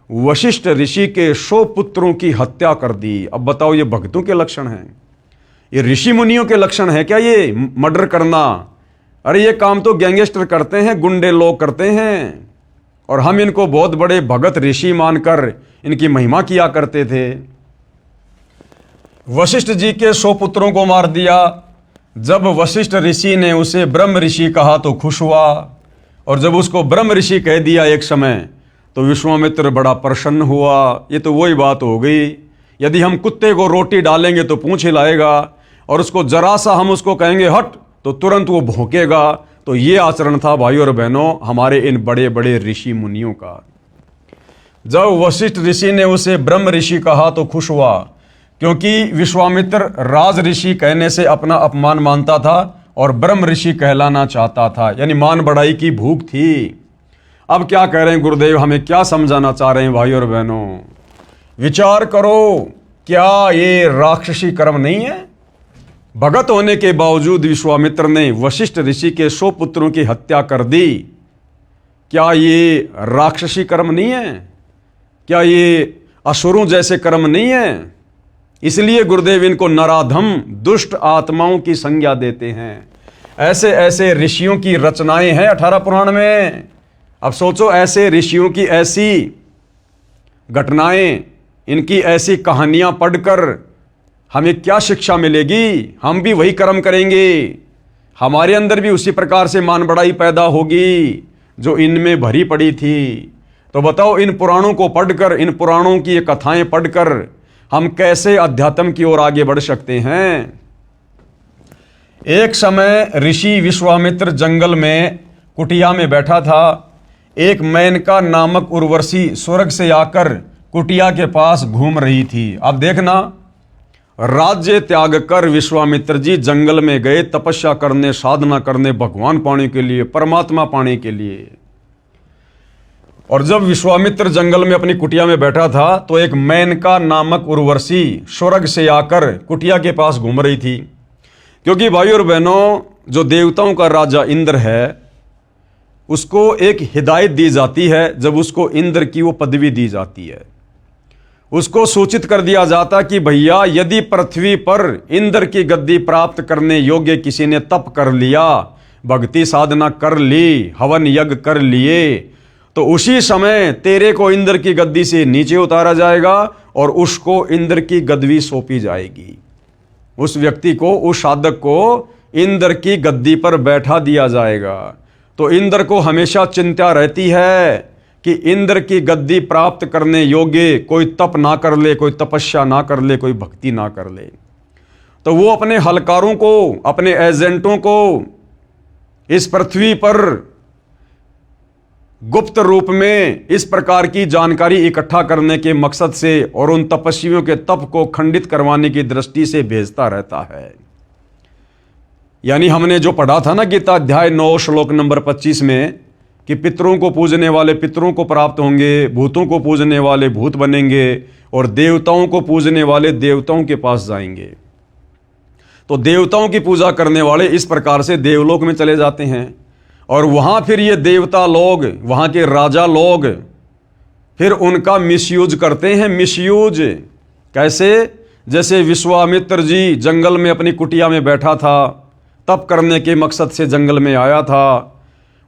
वशिष्ठ ऋषि के 100 पुत्रों की हत्या कर दी। अब बताओ ये भक्तों के लक्षण हैं? ये ऋषि मुनियों के लक्षण है क्या ये मर्डर करना? अरे ये काम तो गैंगस्टर करते हैं, गुंडे लोग करते हैं, और हम इनको बहुत बड़े भगत ऋषि मानकर इनकी महिमा किया करते थे। वशिष्ठ जी के 100 पुत्रों को मार दिया। जब वशिष्ठ ऋषि ने उसे ब्रह्म ऋषि कहा तो खुश हुआ, और जब उसको ब्रह्म ऋषि कह दिया एक समय तो विश्वामित्र बड़ा प्रसन्न हुआ। ये तो वही बात हो गई, यदि हम कुत्ते को रोटी डालेंगे तो पूंछ हिलाएगा, और उसको जरा सा हम उसको कहेंगे हट तो तुरंत वो भौंकेगा। तो ये आचरण था भाइयों और बहनों हमारे इन बड़े बड़े ऋषि मुनियों का। जब वशिष्ठ ऋषि ने उसे ब्रह्म ऋषि कहा तो खुश हुआ, क्योंकि विश्वामित्र राज ऋषि कहने से अपना अपमान मानता था और ब्रह्म ऋषि कहलाना चाहता था, यानी मान बढ़ाई की भूख थी। अब क्या कह रहे हैं गुरुदेव, हमें क्या समझाना चाह रहे हैं भाइयों और बहनों? विचार करो, क्या ये राक्षसी कर्म नहीं है? भगत होने के बावजूद विश्वामित्र ने वशिष्ठ ऋषि के 100 पुत्रों की हत्या कर दी। क्या ये राक्षसी कर्म नहीं है? क्या ये असुरों जैसे कर्म नहीं है? इसलिए गुरुदेव इनको नराधम दुष्ट आत्माओं की संज्ञा देते हैं। ऐसे ऐसे ऋषियों की रचनाएं हैं 18 पुराण में। अब सोचो, ऐसे ऋषियों की ऐसी घटनाएं, इनकी ऐसी कहानियां पढ़कर हमें क्या शिक्षा मिलेगी? हम भी वही कर्म करेंगे, हमारे अंदर भी उसी प्रकार से मान बढ़ाई पैदा होगी जो इनमें भरी पड़ी थी। तो बताओ, इन पुराणों को पढ़कर, इन पुराणों की ये कथाएं पढ़कर हम कैसे अध्यात्म की ओर आगे बढ़ सकते हैं? एक समय ऋषि विश्वामित्र जंगल में कुटिया में बैठा था। एक मेनका नामक उर्वशी स्वर्ग से आकर कुटिया के पास घूम रही थी। अब देखना, राज्य त्याग कर विश्वामित्र जी जंगल में गए तपस्या करने, साधना करने, भगवान पाने के लिए, परमात्मा पाने के लिए। और जब विश्वामित्र जंगल में अपनी कुटिया में बैठा था तो एक मेनका नामक उर्वशी स्वर्ग से आकर कुटिया के पास घूम रही थी। क्योंकि भाइयों और बहनों, जो देवताओं का राजा इंद्र है उसको एक हिदायत दी जाती है जब उसको इंद्र की वो पदवी दी जाती है। उसको सूचित कर दिया जाता कि भैया यदि पृथ्वी पर इंद्र की गद्दी प्राप्त करने योग्य किसी ने तप कर लिया, भक्ति साधना कर ली, हवन यज्ञ कर लिए, तो उसी समय तेरे को इंद्र की गद्दी से नीचे उतारा जाएगा और उसको इंद्र की गद्दी सौंपी जाएगी। उस व्यक्ति को, उस साधक को इंद्र की गद्दी पर बैठा दिया जाएगा। तो इंद्र को हमेशा चिंता रहती है कि इंद्र की गद्दी प्राप्त करने योग्य कोई तप ना कर ले, कोई तपस्या ना कर ले, कोई भक्ति ना कर ले। तो वो अपने हलकारों को, अपने एजेंटों को इस पृथ्वी पर गुप्त रूप में इस प्रकार की जानकारी इकट्ठा करने के मकसद से और उन तपस्वियों के तप को खंडित करवाने की दृष्टि से भेजता रहता है। यानी हमने जो पढ़ा था ना गीता अध्याय 9 श्लोक नंबर 25 में कि पितरों को पूजने वाले पितरों को प्राप्त होंगे, भूतों को पूजने वाले भूत बनेंगे और देवताओं को पूजने वाले देवताओं के पास जाएंगे। तो देवताओं की पूजा करने वाले इस प्रकार से देवलोक में चले जाते हैं और वहां फिर ये देवता लोग, वहां के राजा लोग फिर उनका मिसयूज करते हैं। मिसयूज कैसे? जैसे विश्वामित्र जी जंगल में अपनी कुटिया में बैठा था, तप करने के मकसद से जंगल में आया था।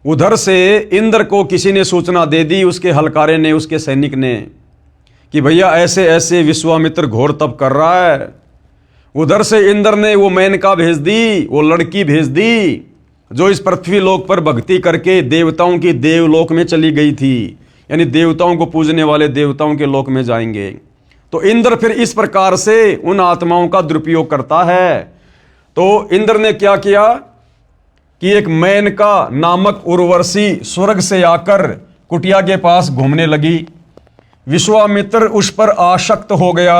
उधर से इंद्र को किसी ने सूचना दे दी, उसके हलकारे ने, उसके सैनिक ने, कि भैया ऐसे ऐसे विश्वामित्र घोर तप कर रहा है। उधर से इंद्र ने वो मेनका भेज दी, वो लड़की भेज दी जो इस पृथ्वी लोक पर भक्ति करके देवताओं की देवलोक में चली गई थी, यानी देवताओं को पूजने वाले देवताओं के लोक में जाएंगे। तो इंद्र फिर इस प्रकार से उन आत्माओं का दुरुपयोग करता है। तो इंद्र ने क्या किया कि एक मेनका नामक उर्वशी स्वर्ग से आकर कुटिया के पास घूमने लगी। विश्वामित्र उस पर आसक्त हो गया।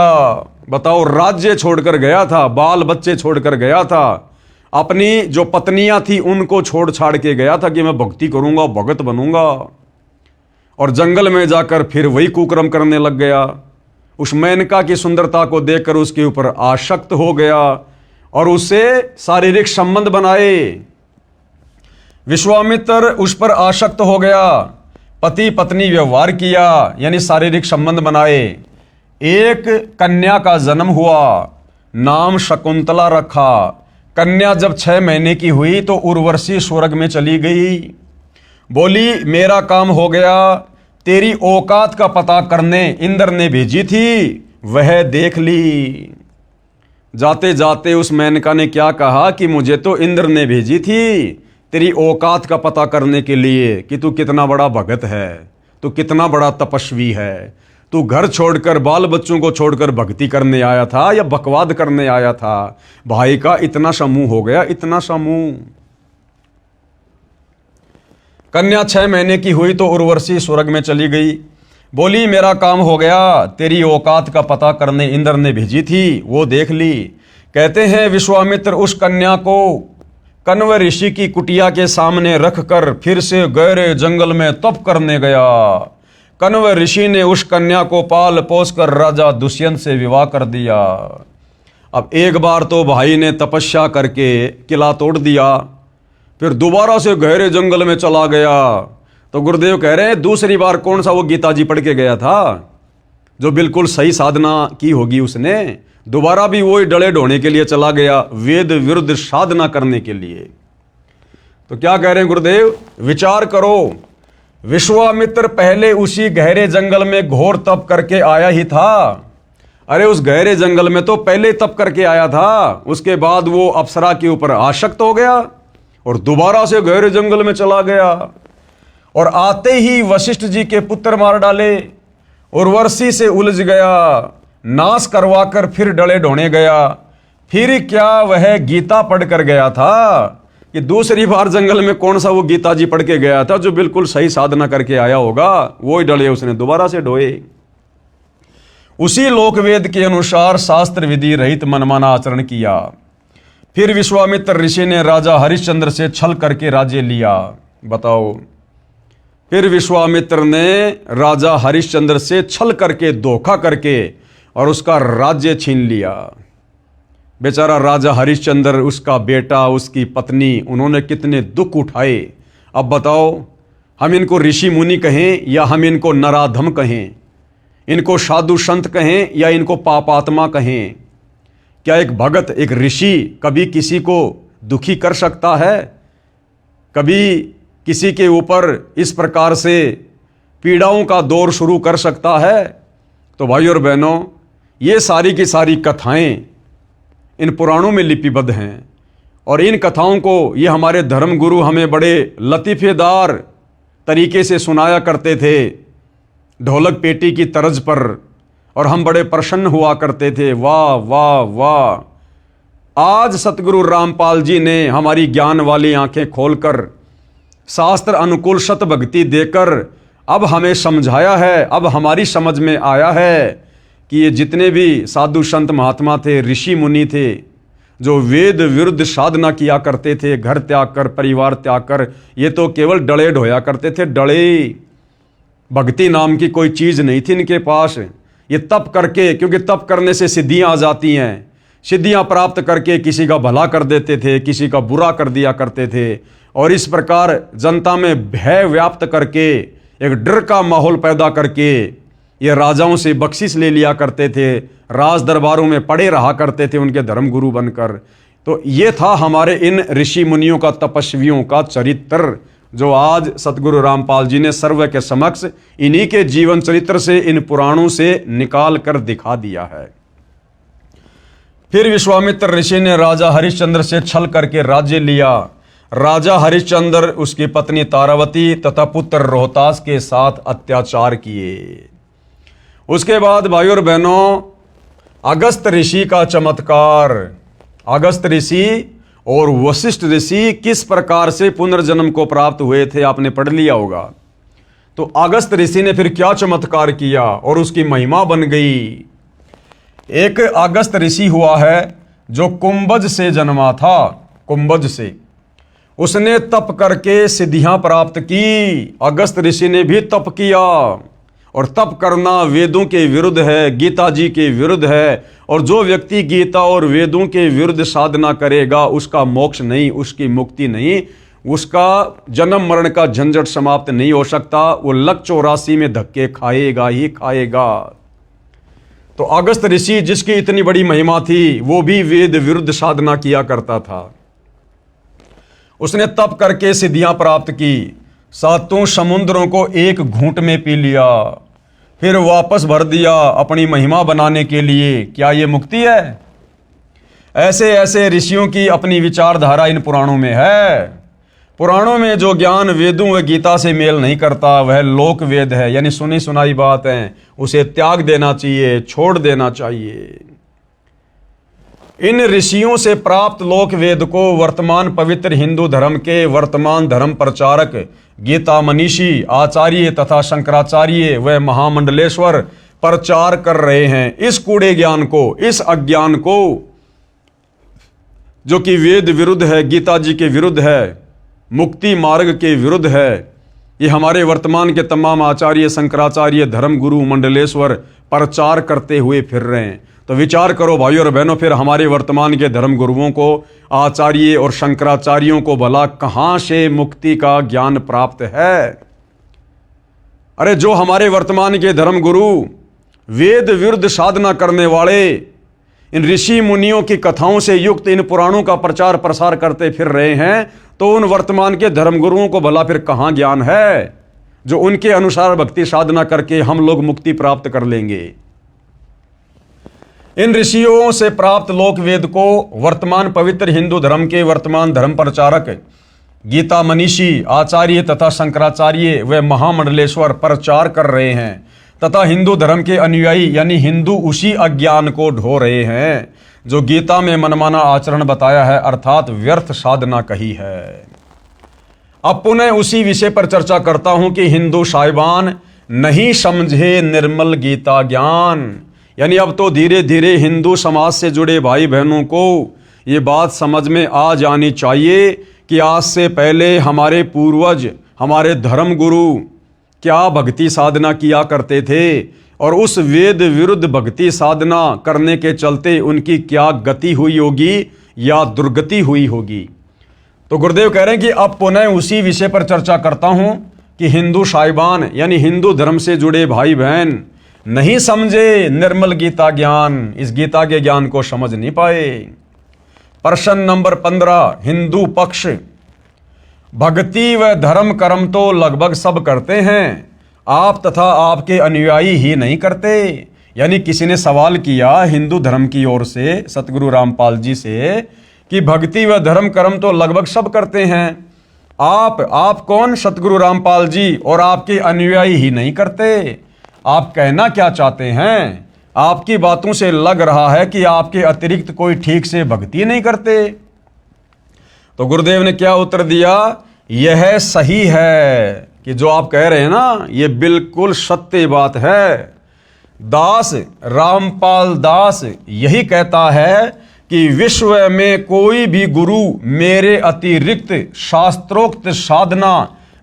बताओ, राज्य छोड़कर गया था, बाल बच्चे छोड़कर गया था, अपनी जो पत्नियां थी उनको छोड़ छाड़ के गया था कि मैं भक्ति करूंगा, भगत बनूंगा, और जंगल में जाकर फिर वही कुकर्म करने लग गया। उस मेनका की सुंदरता को देखकर उसके ऊपर आसक्त हो गया और उससे शारीरिक संबंध बनाए। विश्वामित्र उस पर आसक्त हो गया, पति पत्नी व्यवहार किया, यानी शारीरिक संबंध बनाए। एक कन्या का जन्म हुआ, नाम शकुंतला रखा। कन्या जब 6 महीने की हुई तो उर्वशी स्वर्ग में चली गई। बोली मेरा काम हो गया, तेरी औकात का पता करने इंद्र ने भेजी थी, वह देख ली। जाते जाते उस मेनका ने क्या कहा कि मुझे तो इंद्र ने भेजी थी तेरी औकात का पता करने के लिए कि तू कितना बड़ा भगत है, तू कितना बड़ा तपस्वी है। तू घर छोड़कर, बाल बच्चों को छोड़कर भक्ति करने आया था या बकवाद करने आया था? भाई का इतना समूह हो गया, इतना समूह। कन्या 6 महीने की हुई तो उर्वशी स्वर्ग में चली गई। बोली मेरा काम हो गया, तेरी औकात का पता करने इंद्र ने भेजी थी, वो देख ली। कहते हैं विश्वामित्र उस कन्या को कण्व ऋषि की कुटिया के सामने रखकर फिर से गहरे जंगल में तप करने गया। कण्व ऋषि ने उस कन्या को पाल पोस कर राजा दुष्यंत से विवाह कर दिया। अब एक बार तो भाई ने तपस्या करके किला तोड़ दिया, फिर दोबारा से गहरे जंगल में चला गया। तो गुरुदेव कह रहे हैं दूसरी बार कौन सा वो गीता जी पढ़ के गया था जो बिल्कुल सही साधना की होगी उसने, दोबारा भी वही डले ढोने के लिए चला गया, वेद विरुद्ध साधना करने के लिए। तो क्या कह रहे हैं गुरुदेव? विचार करो, विश्वामित्र पहले उसी गहरे जंगल में घोर तप करके आया ही था। अरे उस गहरे जंगल में तो पहले तप करके आया था, उसके बाद वो अप्सरा के ऊपर आसक्त हो गया और दोबारा से गहरे जंगल में चला गया और आते ही वशिष्ठ जी के पुत्र मार डाले, उर्वशी से उलझ गया, नाश करवाकर फिर डले ढोने गया। फिर क्या वह गीता पढ़ कर गया था कि दूसरी बार जंगल में कौन सा वो गीता जी पढ़ के गया था जो बिल्कुल सही साधना करके आया होगा? वो ही डले उसने दोबारा से ढोए। उसी लोकवेद के अनुसार शास्त्र विधि रहित मनमाना आचरण किया। फिर विश्वामित्र ऋषि ने राजा हरिश्चंद्र से छल करके राज्य लिया। बताओ, फिर विश्वामित्र ने राजा हरिश्चंद्र से छल करके, धोखा करके और उसका राज्य छीन लिया। बेचारा राजा हरिश्चंद्र, उसका बेटा, उसकी पत्नी, उन्होंने कितने दुख उठाए। अब बताओ, हम इनको ऋषि मुनि कहें या हम इनको नराधम कहें? इनको साधु संत कहें या इनको पापात्मा कहें। क्या एक भगत, एक ऋषि कभी किसी को दुखी कर सकता है? कभी किसी के ऊपर इस प्रकार से पीड़ाओं का दौर शुरू कर सकता है? तो भाइयों और बहनों, ये सारी की सारी कथाएं इन पुराणों में लिपिबद्ध हैं और इन कथाओं को ये हमारे धर्म गुरु हमें बड़े लतीफ़ेदार तरीके से सुनाया करते थे, ढोलक पेटी की तर्ज पर, और हम बड़े प्रसन्न हुआ करते थे। वाह वाह वाह। आज सतगुरु रामपाल जी ने हमारी ज्ञान वाली आंखें खोलकर शास्त्र अनुकूल सत भक्ति देकर अब हमें समझाया है, अब हमारी समझ में आया है कि ये जितने भी साधु संत महात्मा थे, ऋषि मुनि थे, जो वेद विरुद्ध साधना किया करते थे, घर त्याग कर, परिवार त्याग कर, ये तो केवल डले ढोया करते थे, डले। भक्ति नाम की कोई चीज़ नहीं थी इनके पास। ये तप करके, क्योंकि तप करने से सिद्धियां आ जाती हैं, सिद्धियां प्राप्त करके किसी का भला कर देते थे, किसी का बुरा कर दिया करते थे, और इस प्रकार जनता में भय व्याप्त करके, एक डर का माहौल पैदा करके ये राजाओं से बख्शिश ले लिया करते थे, राज दरबारों में पड़े रहा करते थे उनके धर्म गुरु बनकर। तो ये था हमारे इन ऋषि मुनियों का, तपस्वियों का चरित्र, जो आज सतगुरु रामपाल जी ने सर्व के समक्ष इन्हीं के जीवन चरित्र से, इन पुराणों से निकाल कर दिखा दिया है। फिर विश्वामित्र ऋषि ने राजा हरिश्चंद्र से छल करके राज्य लिया। राजा हरिश्चंद्र, उसकी पत्नी तारावती तथा पुत्र रोहतास के साथ अत्याचार किए। उसके बाद भाइयों और बहनों, अगस्त ऋषि का चमत्कार। अगस्त ऋषि और वशिष्ठ ऋषि किस प्रकार से पुनर्जन्म को प्राप्त हुए थे, आपने पढ़ लिया होगा। तो अगस्त ऋषि ने फिर क्या चमत्कार किया और उसकी महिमा बन गई। एक अगस्त ऋषि हुआ है जो कुंभज से जन्मा था, कुंभज से। उसने तप करके सिद्धियां प्राप्त की। अगस्त ऋषि ने भी तप किया, और तप करना वेदों के विरुद्ध है, गीता जी के विरुद्ध है, और जो व्यक्ति गीता और वेदों के विरुद्ध साधना करेगा उसका मोक्ष नहीं, उसकी मुक्ति नहीं, उसका जन्म मरण का झंझट समाप्त नहीं हो सकता। वो लक 84 में धक्के खाएगा ही खाएगा। तो अगस्त ऋषि, जिसकी इतनी बड़ी महिमा थी, वो भी वेद विरुद्ध साधना किया करता था। उसने तप करके सिद्धियां प्राप्त की, सातों समुद्रों को एक घूंट में पी लिया, फिर वापस भर दिया अपनी महिमा बनाने के लिए। क्या ये मुक्ति है? ऐसे ऐसे ऋषियों की अपनी विचारधारा इन पुराणों में है। पुराणों में जो ज्ञान वेदों व गीता से मेल नहीं करता वह लोक वेद है, यानी सुनी सुनाई बात है, उसे त्याग देना चाहिए, छोड़ देना चाहिए। इन ऋषियों से प्राप्त लोक वेद को वर्तमान पवित्र हिंदू धर्म के वर्तमान धर्म प्रचारक, गीता मनीषी, आचार्य तथा शंकराचार्य व महामंडलेश्वर प्रचार कर रहे हैं। इस कूड़े ज्ञान को, इस अज्ञान को, जो कि वेद विरुद्ध है, गीता जी के विरुद्ध है, मुक्ति मार्ग के विरुद्ध है, ये हमारे वर्तमान के तमाम आचार्य, शंकराचार्य, धर्म गुरु, मंडलेश्वर प्रचार करते हुए फिर रहे हैं। तो विचार करो भाइयों और बहनों, फिर हमारे वर्तमान के धर्म गुरुओं को, आचार्य और शंकराचार्यों को भला कहां से मुक्ति का ज्ञान प्राप्त है? अरे जो हमारे वर्तमान के धर्म गुरु वेद विरुद्ध साधना करने वाले, इन ऋषि मुनियों की कथाओं से युक्त इन पुराणों का प्रचार प्रसार करते फिर रहे हैं, तो उन वर्तमान के धर्म गुरुओं को भला फिर कहां ज्ञान है जो उनके अनुसार भक्ति साधना करके हम लोग मुक्ति प्राप्त कर लेंगे। इन ऋषियों से प्राप्त लोक वेद को वर्तमान पवित्र हिंदू धर्म के वर्तमान धर्म प्रचारक, गीता मनीषी, आचार्य तथा शंकराचार्य व महामंडलेश्वर प्रचार कर रहे हैं, तथा हिंदू धर्म के अनुयायी यानी हिंदू उसी अज्ञान को ढो रहे हैं जो गीता में मनमाना आचरण बताया है, अर्थात व्यर्थ साधना कही है। अब पुनः उसी विषय पर चर्चा करता हूं कि हिंदू साहिबान नहीं समझे निर्मल गीता ज्ञान। यानी अब तो धीरे धीरे हिंदू समाज से जुड़े भाई बहनों को ये बात समझ में आ जानी चाहिए कि आज से पहले हमारे पूर्वज, हमारे धर्म गुरु क्या भक्ति साधना किया करते थे, और उस वेद विरुद्ध भक्ति साधना करने के चलते उनकी क्या गति हुई होगी या दुर्गति हुई होगी। तो गुरुदेव कह रहे हैं कि अब पुनः उसी विषय पर चर्चा करता हूं कि हिंदू साहिबान यानी हिंदू धर्म से जुड़े भाई बहन, नहीं समझे निर्मल गीता ज्ञान, इस गीता के ज्ञान को समझ नहीं पाए। प्रश्न नंबर 15, हिंदू पक्ष। भक्ति व धर्म कर्म तो लगभग सब करते हैं, आप तथा आपके अनुयायी ही नहीं करते। यानी किसी ने सवाल किया हिंदू धर्म की ओर से सतगुरु रामपाल जी से कि भक्ति व धर्म कर्म तो लगभग सब करते हैं, आप कौन? सतगुरु रामपाल जी, और आपके अनुयायी ही नहीं करते। आप कहना क्या चाहते हैं? आपकी बातों से लग रहा है कि आपके अतिरिक्त कोई ठीक से भक्ति नहीं करते। तो गुरुदेव ने क्या उत्तर दिया? यह सही है कि जो आप कह रहे हैं ना, ये बिल्कुल सत्य बात है। दास रामपाल दास यही कहता है कि विश्व में कोई भी गुरु मेरे अतिरिक्त शास्त्रोक्त साधना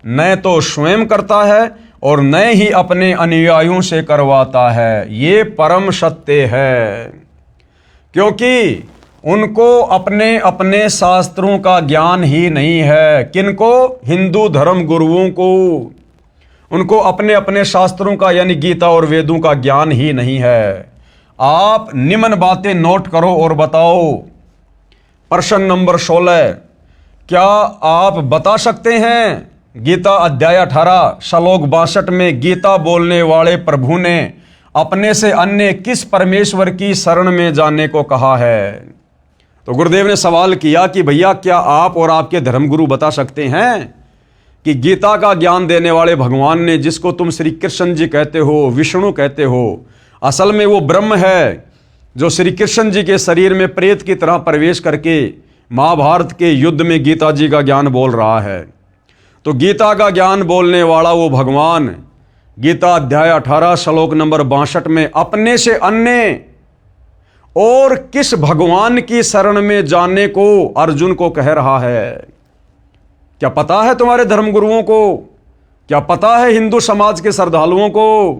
न तो स्वयं करता है और न ही अपने अनुयायियों से करवाता है। ये परम सत्य है, क्योंकि उनको अपने अपने शास्त्रों का ज्ञान ही नहीं है। किनको? हिंदू धर्म गुरुओं को। उनको अपने अपने शास्त्रों का यानी गीता और वेदों का ज्ञान ही नहीं है। आप निम्न बातें नोट करो और बताओ। प्रश्न नंबर 16, क्या आप बता सकते हैं गीता अध्याय 18 श्लोक 62 में गीता बोलने वाले प्रभु ने अपने से अन्य किस परमेश्वर की शरण में जाने को कहा है? तो गुरुदेव ने सवाल किया कि भैया क्या आप और आपके धर्मगुरु बता सकते हैं कि गीता का ज्ञान देने वाले भगवान ने, जिसको तुम श्री कृष्ण जी कहते हो, विष्णु कहते हो, असल में वो ब्रह्म है जो श्री कृष्ण जी के शरीर में प्रेत की तरह प्रवेश करके महाभारत के युद्ध में गीता जी का ज्ञान बोल रहा है। तो गीता का ज्ञान बोलने वाला वो भगवान गीता अध्याय 18 श्लोक नंबर 62 में अपने से अन्य और किस भगवान की शरण में जाने को अर्जुन को कह रहा है? क्या पता है तुम्हारे धर्मगुरुओं को? क्या पता है हिंदू समाज के श्रद्धालुओं को?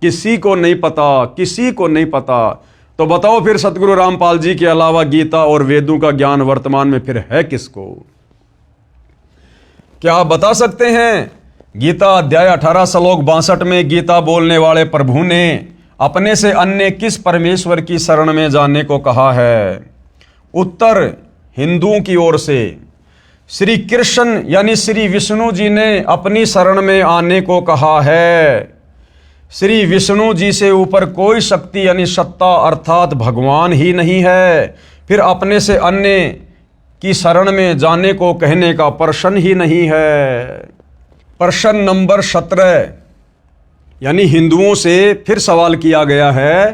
किसी को नहीं पता, किसी को नहीं पता। तो बताओ फिर सतगुरु रामपाल जी के अलावा गीता और वेदों का ज्ञान वर्तमान में फिर है किसको? क्या आप बता सकते हैं गीता अध्याय 18 श्लोक 62 में गीता बोलने वाले प्रभु ने अपने से अन्य किस परमेश्वर की शरण में जाने को कहा है? उत्तर हिंदुओं की ओर से श्री कृष्ण यानी श्री विष्णु जी ने अपनी शरण में आने को कहा है। श्री विष्णु जी से ऊपर कोई शक्ति यानी सत्ता अर्थात भगवान ही नहीं है, फिर अपने से अन्य की शरण में जाने को कहने का प्रश्न ही नहीं है। प्रश्न नंबर 17 यानी हिंदुओं से फिर सवाल किया गया है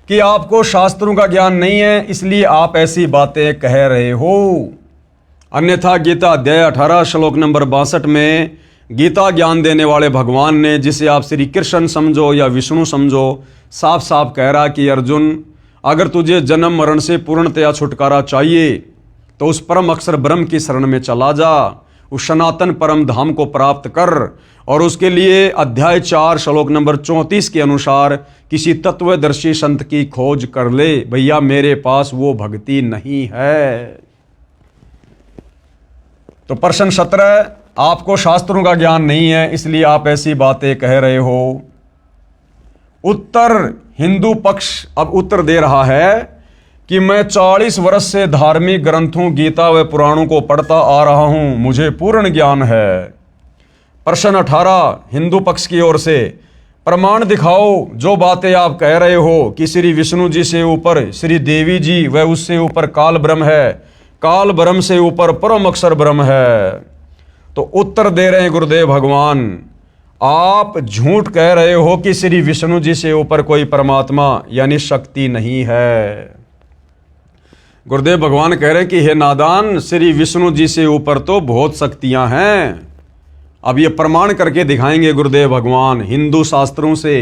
कि आपको शास्त्रों का ज्ञान नहीं है, इसलिए आप ऐसी बातें कह रहे हो। अन्यथा गीता अध्याय 18 श्लोक नंबर 62 में गीता ज्ञान देने वाले भगवान ने, जिसे आप श्री कृष्ण समझो या विष्णु समझो, साफ साफ कह रहा कि अर्जुन, अगर तुझे जन्म मरण से पूर्णतया छुटकारा चाहिए तो उस परम अक्षर ब्रह्म की शरण में चला जा, उस सनातन परम धाम को प्राप्त कर, और उसके लिए अध्याय 4 श्लोक नंबर 34 के अनुसार किसी तत्वदर्शी संत की खोज कर ले। भैया मेरे पास वो भक्ति नहीं है। तो प्रश्न 17, आपको शास्त्रों का ज्ञान नहीं है इसलिए आप ऐसी बातें कह रहे हो। उत्तर हिंदू पक्ष अब उत्तर दे रहा है कि मैं 40 वर्ष से धार्मिक ग्रंथों गीता व पुराणों को पढ़ता आ रहा हूं, मुझे पूर्ण ज्ञान है। प्रश्न 18 हिंदू पक्ष की ओर से, प्रमाण दिखाओ जो बातें आप कह रहे हो कि श्री विष्णु जी से ऊपर श्री देवी जी व उससे ऊपर काल ब्रह्म है, काल ब्रह्म से ऊपर परम अक्षर ब्रह्म है। तो उत्तर दे रहे हैं गुरुदेव भगवान, आप झूठ कह रहे हो कि श्री विष्णु जी से ऊपर कोई परमात्मा यानी शक्ति नहीं है। गुरुदेव भगवान कह रहे हैं कि हे नादान, श्री विष्णु जी से ऊपर तो बहुत शक्तियां हैं। अब ये प्रमाण करके दिखाएंगे गुरुदेव भगवान हिंदू शास्त्रों से।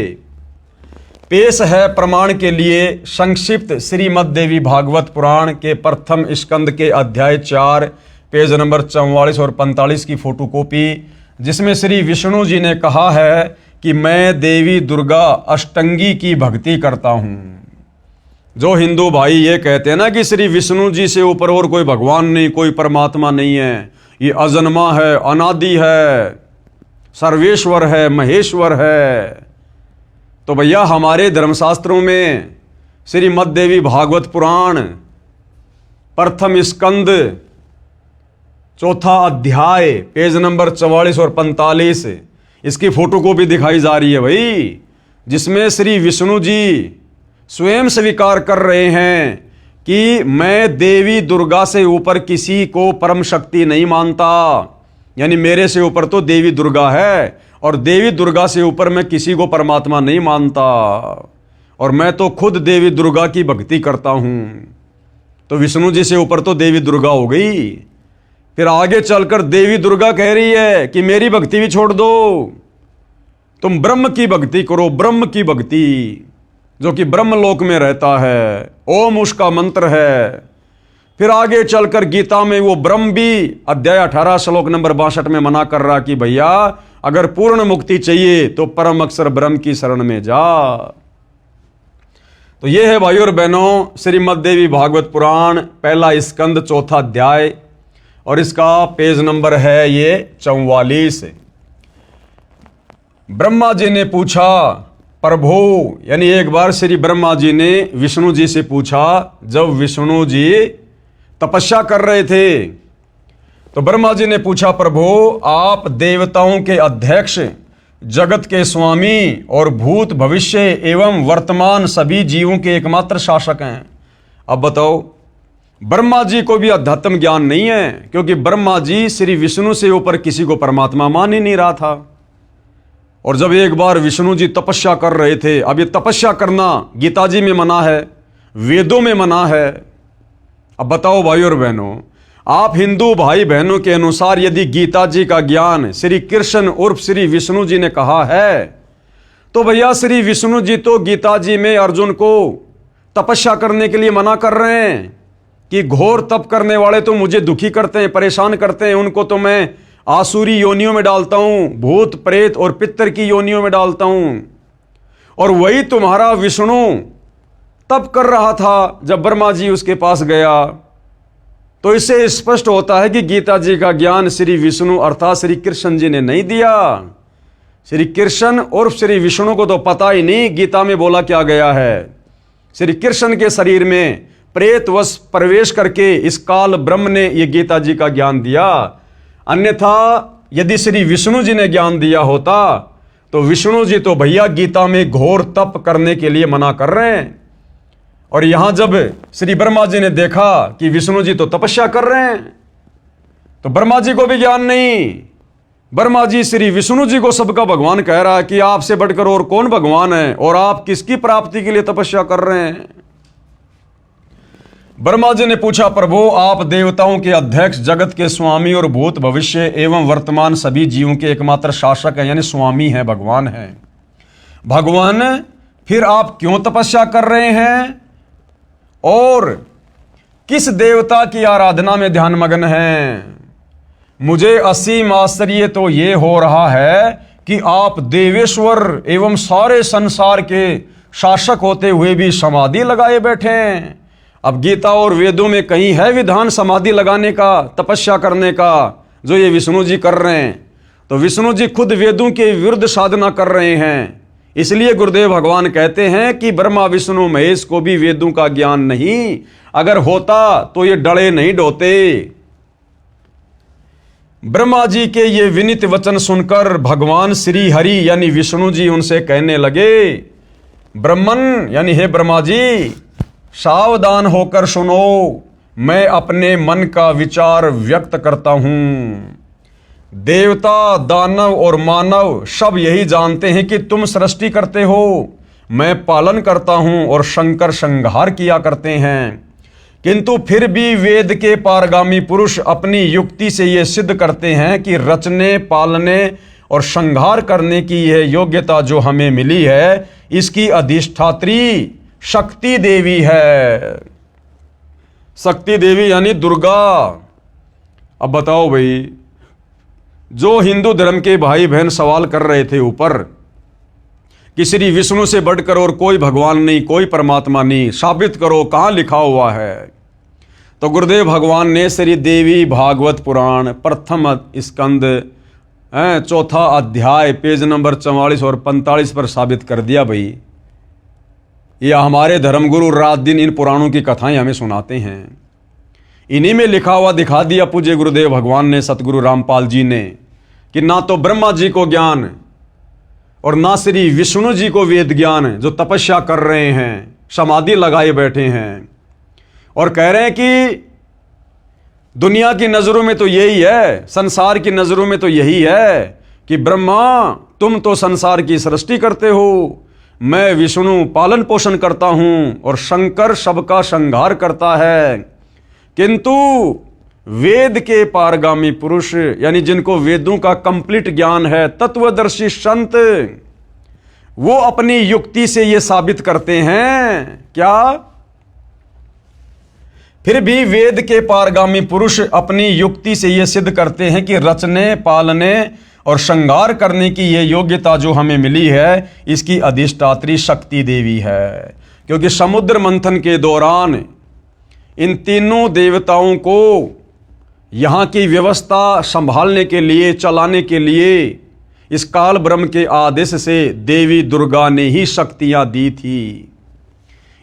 पेश है प्रमाण के लिए संक्षिप्त श्रीमद् देवी भागवत पुराण के प्रथम स्कंद के अध्याय 4 पेज नंबर 44 और 45 की फोटोकॉपी, जिसमें श्री विष्णु जी ने कहा है कि मैं देवी दुर्गा अष्टंगी की भक्ति करता हूं। जो हिंदू भाई ये कहते हैं ना कि श्री विष्णु जी से ऊपर और कोई भगवान नहीं, कोई परमात्मा नहीं है, ये अजन्मा है, अनादि है, सर्वेश्वर है, महेश्वर है, तो भैया हमारे धर्मशास्त्रों में श्रीमद् देवी भागवत पुराण प्रथम स्कंद चौथा अध्याय पेज नंबर 44 और 45 इसकी फोटोकॉपी दिखाई जा रही है भाई, जिसमें श्री विष्णु जी स्वयं स्वीकार कर रहे हैं कि मैं देवी दुर्गा से ऊपर किसी को परम शक्ति नहीं मानता। यानी मेरे से ऊपर तो देवी दुर्गा है और देवी दुर्गा से ऊपर मैं किसी को परमात्मा नहीं मानता, और मैं तो खुद देवी दुर्गा की भक्ति करता हूं। तो विष्णु जी से ऊपर तो देवी दुर्गा हो गई। फिर आगे चलकर देवी दुर्गा कह रही है कि मेरी भक्ति भी छोड़ दो, तुम ब्रह्म की भक्ति करो, ब्रह्म की भक्ति जो कि ब्रह्मलोक में रहता है, ओम उसका मंत्र है। फिर आगे चलकर गीता में वो ब्रह्म भी अध्याय 18 श्लोक नंबर 62 में मना कर रहा कि भैया अगर पूर्ण मुक्ति चाहिए तो परम अक्षर ब्रह्म की शरण में जा। तो ये है भाई और बहनों श्रीमद् देवी भागवत पुराण पहला स्कंद चौथा अध्याय, और इसका पेज नंबर है ये 44। ब्रह्मा जी ने पूछा, प्रभु यानी एक बार श्री ब्रह्मा जी ने विष्णु जी से पूछा, जब विष्णु जी तपस्या कर रहे थे तो ब्रह्मा जी ने पूछा, प्रभु आप देवताओं के अध्यक्ष, जगत के स्वामी और भूत भविष्य एवं वर्तमान सभी जीवों के एकमात्र शासक हैं। अब बताओ, ब्रह्मा जी को भी अध्यात्म ज्ञान नहीं है, क्योंकि ब्रह्मा जी श्री विष्णु से ऊपर किसी को परमात्मा मान ही नहीं रहा था। और जब एक बार विष्णु जी तपस्या कर रहे थे, अब ये तपस्या करना गीता जी में मना है, वेदों में मना है। अब बताओ भाई और बहनों, आप हिंदू भाई बहनों के अनुसार यदि गीता जी का ज्ञान श्री कृष्ण उर्फ श्री विष्णु जी ने कहा है, तो भैया श्री विष्णु जी तो गीता जी में अर्जुन को तपस्या करने के लिए मना कर रहे हैं कि घोर तप करने वाले तो मुझे दुखी करते हैं, परेशान करते हैं, उनको तो मैं आसुरी योनियों में डालता हूं, भूत प्रेत और पितर की योनियों में डालता हूं। और वही तुम्हारा विष्णु तप कर रहा था जब ब्रह्मा जी उसके पास गया। तो इससे स्पष्ट होता है कि गीता जी का ज्ञान श्री विष्णु अर्थात श्री कृष्ण जी ने नहीं दिया। श्री कृष्ण और श्री विष्णु को तो पता ही नहीं गीता में बोला क्या गया है। श्री कृष्ण के शरीर में प्रेतवश प्रवेश करके इस काल ब्रह्म ने यह गीता जी का ज्ञान दिया। अन्यथा यदि श्री विष्णु जी ने ज्ञान दिया होता तो विष्णु जी तो भैया गीता में घोर तप करने के लिए मना कर रहे हैं। और यहां जब श्री ब्रह्मा जी ने देखा कि विष्णु जी तो तपस्या कर रहे हैं, तो ब्रह्मा जी को भी ज्ञान नहीं। ब्रह्मा जी श्री विष्णु जी को सबका भगवान कह रहा है कि आपसे बढ़कर और कौन भगवान है और आप किसकी प्राप्ति के लिए तपस्या कर रहे हैं। ब्रह्मा जी ने पूछा, प्रभु आप देवताओं के अध्यक्ष, जगत के स्वामी और भूत भविष्य एवं वर्तमान सभी जीवों के एकमात्र शासक हैं, यानी स्वामी हैं, भगवान हैं। भगवान फिर आप क्यों तपस्या कर रहे हैं और किस देवता की आराधना में ध्यान मग्न हैं? मुझे असीम आश्चर्य तो ये हो रहा है कि आप देवेश्वर एवं सारे संसार के शासक होते हुए भी समाधि लगाए बैठे हैं। अब गीता और वेदों में कहीं है विधान समाधि लगाने का, तपस्या करने का, जो ये विष्णु जी कर रहे हैं? तो विष्णु जी खुद वेदों के विरुद्ध साधना कर रहे हैं। इसलिए गुरुदेव भगवान कहते हैं कि ब्रह्मा विष्णु महेश को भी वेदों का ज्ञान नहीं, अगर होता तो ये डले नहीं ढोते। ब्रह्मा जी के ये विनीत वचन सुनकर भगवान श्री हरि यानी विष्णु जी उनसे कहने लगे, ब्रह्मन यानी हे ब्रह्मा जी, सावधान होकर सुनो, मैं अपने मन का विचार व्यक्त करता हूं। देवता, दानव और मानव सब यही जानते हैं कि तुम सृष्टि करते हो, मैं पालन करता हूं और शंकर संहार किया करते हैं। किंतु फिर भी वेद के पारगामी पुरुष अपनी युक्ति से यह सिद्ध करते हैं कि रचने, पालने और संहार करने की यह योग्यता जो हमें मिली है, इसकी अधिष्ठात्री शक्ति देवी है। शक्ति देवी यानी दुर्गा। अब बताओ भाई, जो हिंदू धर्म के भाई बहन सवाल कर रहे थे ऊपर कि श्री विष्णु से बढ़कर और कोई भगवान नहीं, कोई परमात्मा नहीं, साबित करो, कहां लिखा हुआ है? तो गुरुदेव भगवान ने श्री देवी भागवत पुराण प्रथम स्कंद चौथा अध्याय पेज नंबर 44 और 45 पर साबित कर दिया भाई। ये हमारे धर्मगुरु रात दिन इन पुराणों की कथाएं हमें सुनाते हैं। इन्हीं में लिखा हुआ दिखा दिया पूज्य गुरुदेव भगवान ने, सतगुरु रामपाल जी ने, कि ना तो ब्रह्मा जी को ज्ञान और ना श्री विष्णु जी को वेद ज्ञान, जो तपस्या कर रहे हैं, समाधि लगाए बैठे हैं और कह रहे हैं कि दुनिया की नजरों में तो यही है, संसार की नजरों में तो यही है कि ब्रह्मा तुम तो संसार की सृष्टि करते हो, मैं विष्णु पालन पोषण करता हूं और शंकर सबका संहार करता है। किंतु वेद के पारगामी पुरुष, यानी जिनको वेदों का कंप्लीट ज्ञान है, तत्वदर्शी संत, वो अपनी युक्ति से ये साबित करते हैं क्या? फिर भी वेद के पारगामी पुरुष अपनी युक्ति से ये सिद्ध करते हैं कि रचने, पालने और श्रृंगार करने की ये योग्यता जो हमें मिली है, इसकी अधिष्ठात्री शक्ति देवी है। क्योंकि समुद्र मंथन के दौरान इन तीनों देवताओं को यहाँ की व्यवस्था संभालने के लिए, चलाने के लिए इस काल ब्रह्म के आदेश से देवी दुर्गा ने ही शक्तियाँ दी थी।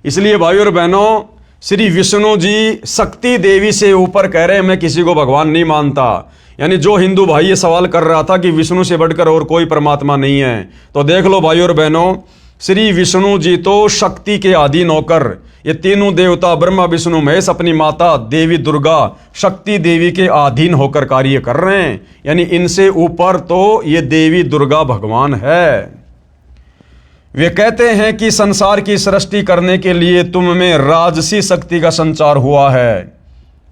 इसलिए भाइयों और बहनों, श्री विष्णु जी शक्ति देवी से ऊपर कह रहे हैं मैं किसी को भगवान नहीं मानता। यानी जो हिंदू भाई ये सवाल कर रहा था कि विष्णु से बढ़कर और कोई परमात्मा नहीं है, तो देख लो भाइयों और बहनों, श्री विष्णु जी तो शक्ति के अधीन होकर ये तीनों देवता ब्रह्मा विष्णु महेश अपनी माता देवी दुर्गा शक्ति देवी के अधीन होकर कार्य कर रहे हैं। यानी इनसे ऊपर तो ये देवी दुर्गा भगवान है। वे कहते हैं कि संसार की सृष्टि करने के लिए तुम में राजसी शक्ति का संचार हुआ है।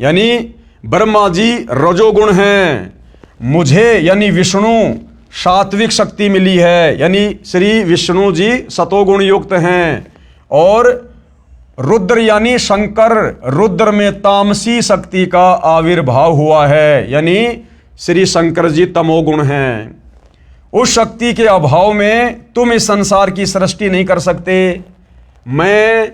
यानी ब्रह्मा जी रजोगुण हैं, मुझे यानी विष्णु सात्विक शक्ति मिली है, यानी श्री विष्णु जी सतोगुण युक्त हैं, और रुद्र यानी शंकर, रुद्र में तामसी शक्ति का आविर्भाव हुआ है, यानी श्री शंकर जी तमोगुण हैं। उस शक्ति के अभाव में तुम इस संसार की सृष्टि नहीं कर सकते, मैं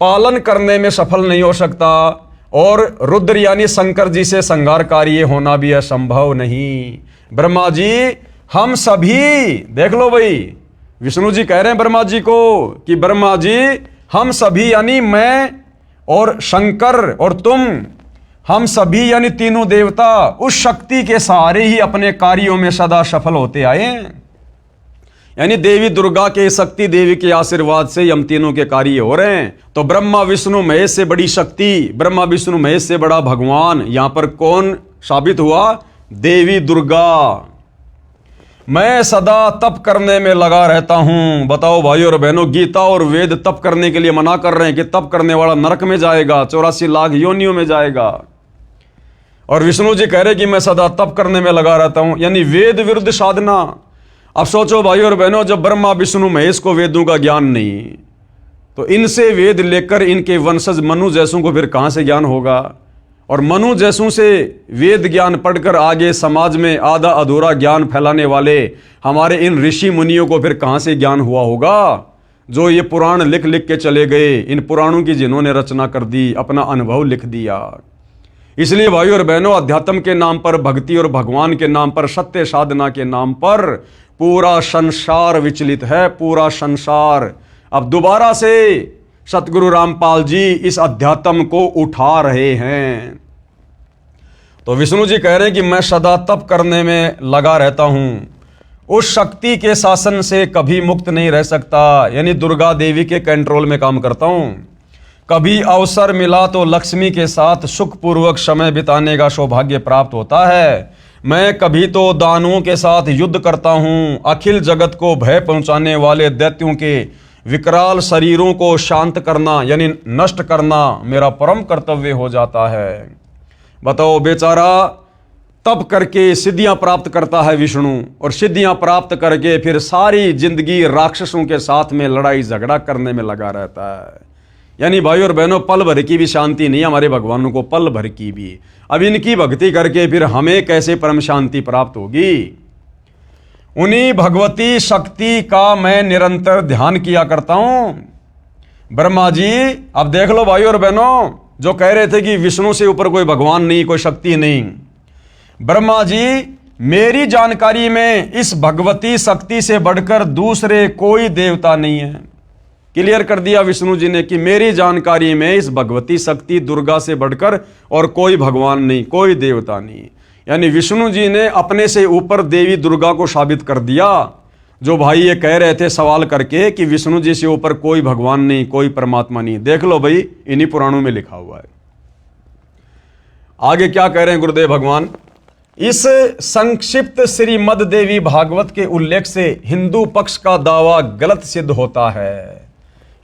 पालन करने में सफल नहीं हो सकता, और रुद्र यानी शंकर जी से संहार कार्य होना भी असंभव नहीं। ब्रह्मा जी हम सभी, देख लो भाई, विष्णु जी कह रहे हैं ब्रह्मा जी को कि ब्रह्मा जी हम सभी यानी मैं और शंकर और तुम, हम सभी यानी तीनों देवता उस शक्ति के सहारे ही अपने कार्यों में सदा सफल होते आए हैं। यानी देवी दुर्गा के, शक्ति देवी के आशीर्वाद से हम तीनों के कार्य हो रहे हैं। तो ब्रह्मा विष्णु महेश से बड़ी शक्ति, ब्रह्मा विष्णु महेश से बड़ा भगवान यहां पर कौन साबित हुआ? देवी दुर्गा। मैं सदा तप करने में लगा रहता हूं। बताओ भाइयों और बहनों, गीता और वेद तप करने के लिए मना कर रहे हैं कि तप करने वाला नरक में जाएगा, 84 लाख योनियों में जाएगा। और विष्णु जी कह रहे कि मैं सदा तप करने में लगा रहता हूं, यानी वेद विरुद्ध साधना। अब सोचो भाइयों और बहनों, जब ब्रह्मा विष्णु महेश को वेदों का ज्ञान नहीं, तो इनसे वेद लेकर इनके वंशज मनु जैसों को फिर कहां से ज्ञान होगा? और मनु जैसों से वेद ज्ञान पढ़कर आगे समाज में आधा अधूरा ज्ञान फैलाने वाले हमारे इन ऋषि मुनियों को फिर कहां से ज्ञान हुआ होगा? जो ये पुराण लिख लिख के चले गए, इन पुराणों की जिन्होंने रचना कर दी, अपना अनुभव लिख दिया। इसलिए भाइयों और बहनों, अध्यात्म के नाम पर, भक्ति और भगवान के नाम पर, सत्य साधना के नाम पर पूरा संसार विचलित है, पूरा संसार। अब दोबारा से सतगुरु रामपाल जी इस अध्यात्म को उठा रहे हैं। तो विष्णु जी कह रहे हैं कि मैं सदा तप करने में लगा रहता हूं, उस शक्ति के शासन से कभी मुक्त नहीं रह सकता, यानी दुर्गा देवी के कंट्रोल में काम करता हूं। कभी अवसर मिला तो लक्ष्मी के साथ सुखपूर्वक समय बिताने का सौभाग्य प्राप्त होता है। मैं कभी तो दानवों के साथ युद्ध करता हूं। अखिल जगत को भय पहुंचाने वाले दैत्यों के विकराल शरीरों को शांत करना यानी नष्ट करना मेरा परम कर्तव्य हो जाता है। बताओ, बेचारा तप करके सिद्धियां प्राप्त करता है विष्णु, और सिद्धियां प्राप्त करके फिर सारी जिंदगी राक्षसों के साथ में लड़ाई झगड़ा करने में लगा रहता है। यानी भाइयों और बहनों, पल भर की भी शांति नहीं हमारे भगवानों को, पल भर की भी। अब इनकी भक्ति करके फिर हमें कैसे परम शांति प्राप्त होगी? उन्हीं भगवती शक्ति का मैं निरंतर ध्यान किया करता हूं। ब्रह्मा जी, अब देख लो भाइयों और बहनों, जो कह रहे थे कि विष्णु से ऊपर कोई भगवान नहीं, कोई शक्ति नहीं, ब्रह्मा जी मेरी जानकारी में इस भगवती शक्ति से बढ़कर दूसरे कोई देवता नहीं है। क्लियर कर दिया विष्णु जी ने कि मेरी जानकारी में इस भगवती शक्ति दुर्गा से बढ़कर और कोई भगवान नहीं, कोई देवता नहीं। यानी विष्णु जी ने अपने से ऊपर देवी दुर्गा को साबित कर दिया। जो भाई ये कह रहे थे सवाल करके कि विष्णु जी से ऊपर कोई भगवान नहीं, कोई परमात्मा नहीं, देख लो भाई इन्हीं पुराणों में लिखा हुआ है। आगे क्या कह रहे हैं गुरुदेव भगवान, इस संक्षिप्त श्रीमद देवी भागवत के उल्लेख से हिंदू पक्ष का दावा गलत सिद्ध होता है।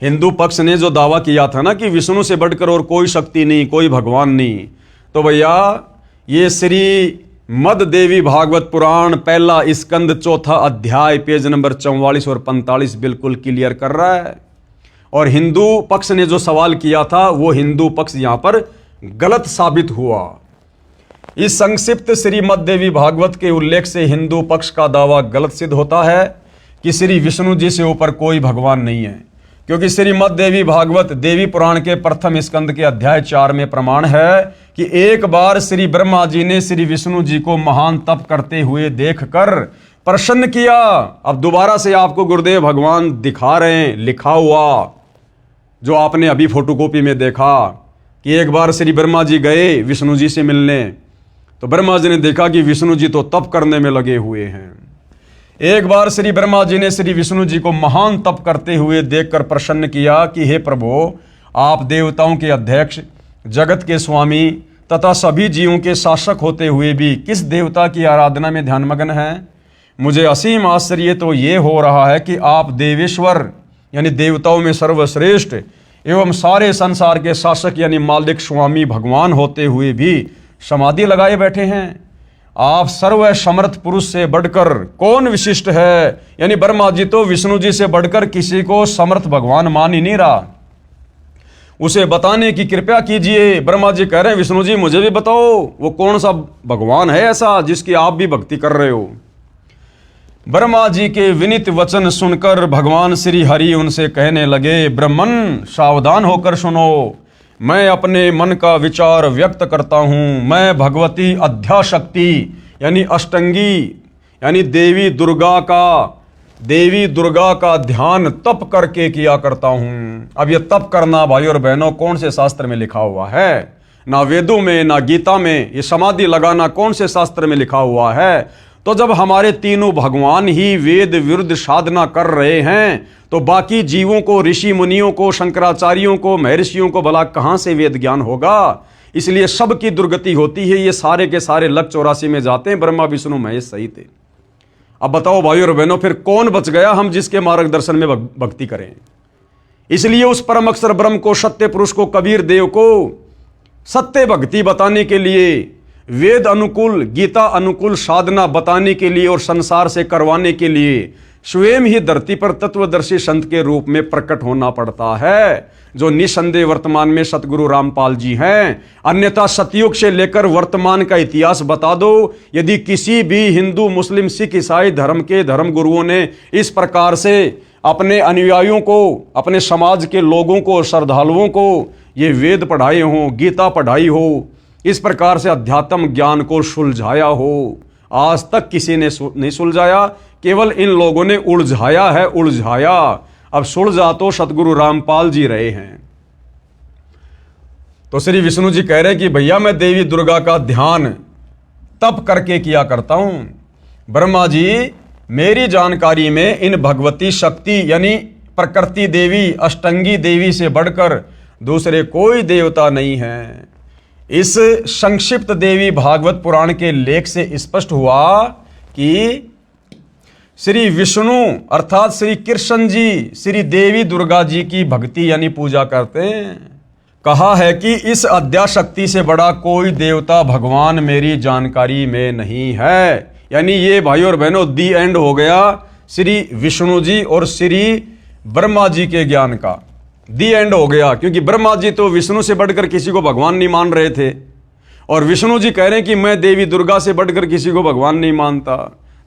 हिंदू पक्ष ने जो दावा किया था ना कि विष्णु से बढ़कर और कोई शक्ति नहीं, कोई भगवान नहीं, तो भैया ये श्रीमद देवी भागवत पुराण पहला स्कंद चौथा अध्याय पेज नंबर 44 और 45 बिल्कुल क्लियर कर रहा है। और हिंदू पक्ष ने जो सवाल किया था वो हिंदू पक्ष यहां पर गलत साबित हुआ। इस संक्षिप्त श्रीमद देवी भागवत के उल्लेख से हिंदू पक्ष का दावा गलत सिद्ध होता है कि श्री विष्णु जी से ऊपर कोई भगवान नहीं है, क्योंकि श्रीमद देवी भागवत देवी पुराण के प्रथम स्कंद के अध्याय 4 में प्रमाण है कि एक बार श्री ब्रह्मा जी ने श्री विष्णु जी को महान तप करते हुए देखकर प्रसन्न किया। अब दोबारा से आपको गुरुदेव भगवान दिखा रहे हैं लिखा हुआ, जो आपने अभी फोटोकॉपी में देखा कि एक बार श्री ब्रह्मा जी गए विष्णु जी से मिलने, तो ब्रह्मा जी ने देखा कि विष्णु जी तो तप करने में लगे हुए हैं। एक बार श्री ब्रह्मा जी ने श्री विष्णु जी को महान तप करते हुए देखकर प्रसन्न किया कि हे प्रभु, आप देवताओं के अध्यक्ष, जगत के स्वामी तथा सभी जीवों के शासक होते हुए भी किस देवता की आराधना में ध्यानमग्न हैं। मुझे असीम आश्चर्य तो ये हो रहा है कि आप देवेश्वर यानी देवताओं में सर्वश्रेष्ठ एवं सारे संसार के शासक यानी मालिक स्वामी भगवान होते हुए भी समाधि लगाए बैठे हैं। आप सर्व समर्थ पुरुष से बढ़कर कौन विशिष्ट है। यानी ब्रह्मा जी तो विष्णु जी से बढ़कर किसी को समर्थ भगवान मान ही नहीं रहा, उसे बताने की कृपया कीजिए। ब्रह्मा जी कह रहे हैं विष्णु जी मुझे भी बताओ वो कौन सा भगवान है ऐसा जिसकी आप भी भक्ति कर रहे हो। ब्रह्मा जी के विनीत वचन सुनकर भगवान श्री हरि उनसे कहने लगे, ब्रह्मन सावधान होकर सुनो, मैं अपने मन का विचार व्यक्त करता हूँ। मैं भगवती अध्याशक्ति यानी अष्टंगी यानी देवी दुर्गा का ध्यान तप करके किया करता हूँ। अब ये तप करना भाई और बहनों कौन से शास्त्र में लिखा हुआ है? ना वेदों में ना गीता में। ये समाधि लगाना कौन से शास्त्र में लिखा हुआ है? तो जब हमारे तीनों भगवान ही वेद विरुद्ध साधना कर रहे हैं तो बाकी जीवों को, ऋषि मुनियों को, शंकराचार्यों को, महर्षियों को भला कहाँ से वेद ज्ञान होगा? इसलिए सबकी दुर्गति होती है। ये सारे के सारे लक 84 में जाते हैं, ब्रह्मा विष्णु महेश सही थे। अब बताओ भाई और बहनों फिर कौन बच गया हम जिसके मार्गदर्शन में भक्ति करें? इसलिए उस परम अक्षर ब्रह्म को, सत्य पुरुष को, कबीर देव को सत्य भक्ति बताने के लिए, वेद अनुकूल, गीता अनुकूल साधना बताने के लिए और संसार से करवाने के लिए स्वयं ही धरती पर तत्वदर्शी संत के रूप में प्रकट होना पड़ता है, जो निसंदेह वर्तमान में सतगुरु रामपाल जी हैं। अन्यथा सतयुग से लेकर वर्तमान का इतिहास बता दो, यदि किसी भी हिंदू, मुस्लिम, सिख, ईसाई धर्म के धर्म गुरुओं ने इस प्रकार से अपने अनुयायियों को, अपने समाज के लोगों को, श्रद्धालुओं को ये वेद पढ़ाए हों, गीता पढ़ाई हो, इस प्रकार से अध्यात्म ज्ञान को सुलझाया हो, आज तक किसी ने नहीं सुलझाया। केवल इन लोगों ने उलझाया है, उलझाया। अब सुलझा तो सतगुरु रामपाल जी रहे हैं। तो श्री विष्णु जी कह रहे हैं कि भैया मैं देवी दुर्गा का ध्यान तप करके किया करता हूं। ब्रह्मा जी, मेरी जानकारी में इन भगवती शक्ति यानी प्रकृति देवी, अष्टंगी देवी से बढ़कर दूसरे कोई देवता नहीं है। इस संक्षिप्त देवी भागवत पुराण के लेख से स्पष्ट हुआ कि श्री विष्णु अर्थात श्री कृष्ण जी श्री देवी दुर्गा जी की भक्ति यानी पूजा करते हैं। कहा है कि इस अध्याशक्ति से बड़ा कोई देवता भगवान मेरी जानकारी में नहीं है। यानी ये भाई और बहनों दी एंड हो गया श्री विष्णु जी और श्री ब्रह्मा जी के ज्ञान का। दी एंड हो गया, क्योंकि ब्रह्मा जी तो विष्णु से बढ़कर किसी को भगवान नहीं मान रहे थे और विष्णु जी कह रहे हैं कि मैं देवी दुर्गा से बढ़कर किसी को भगवान नहीं मानता।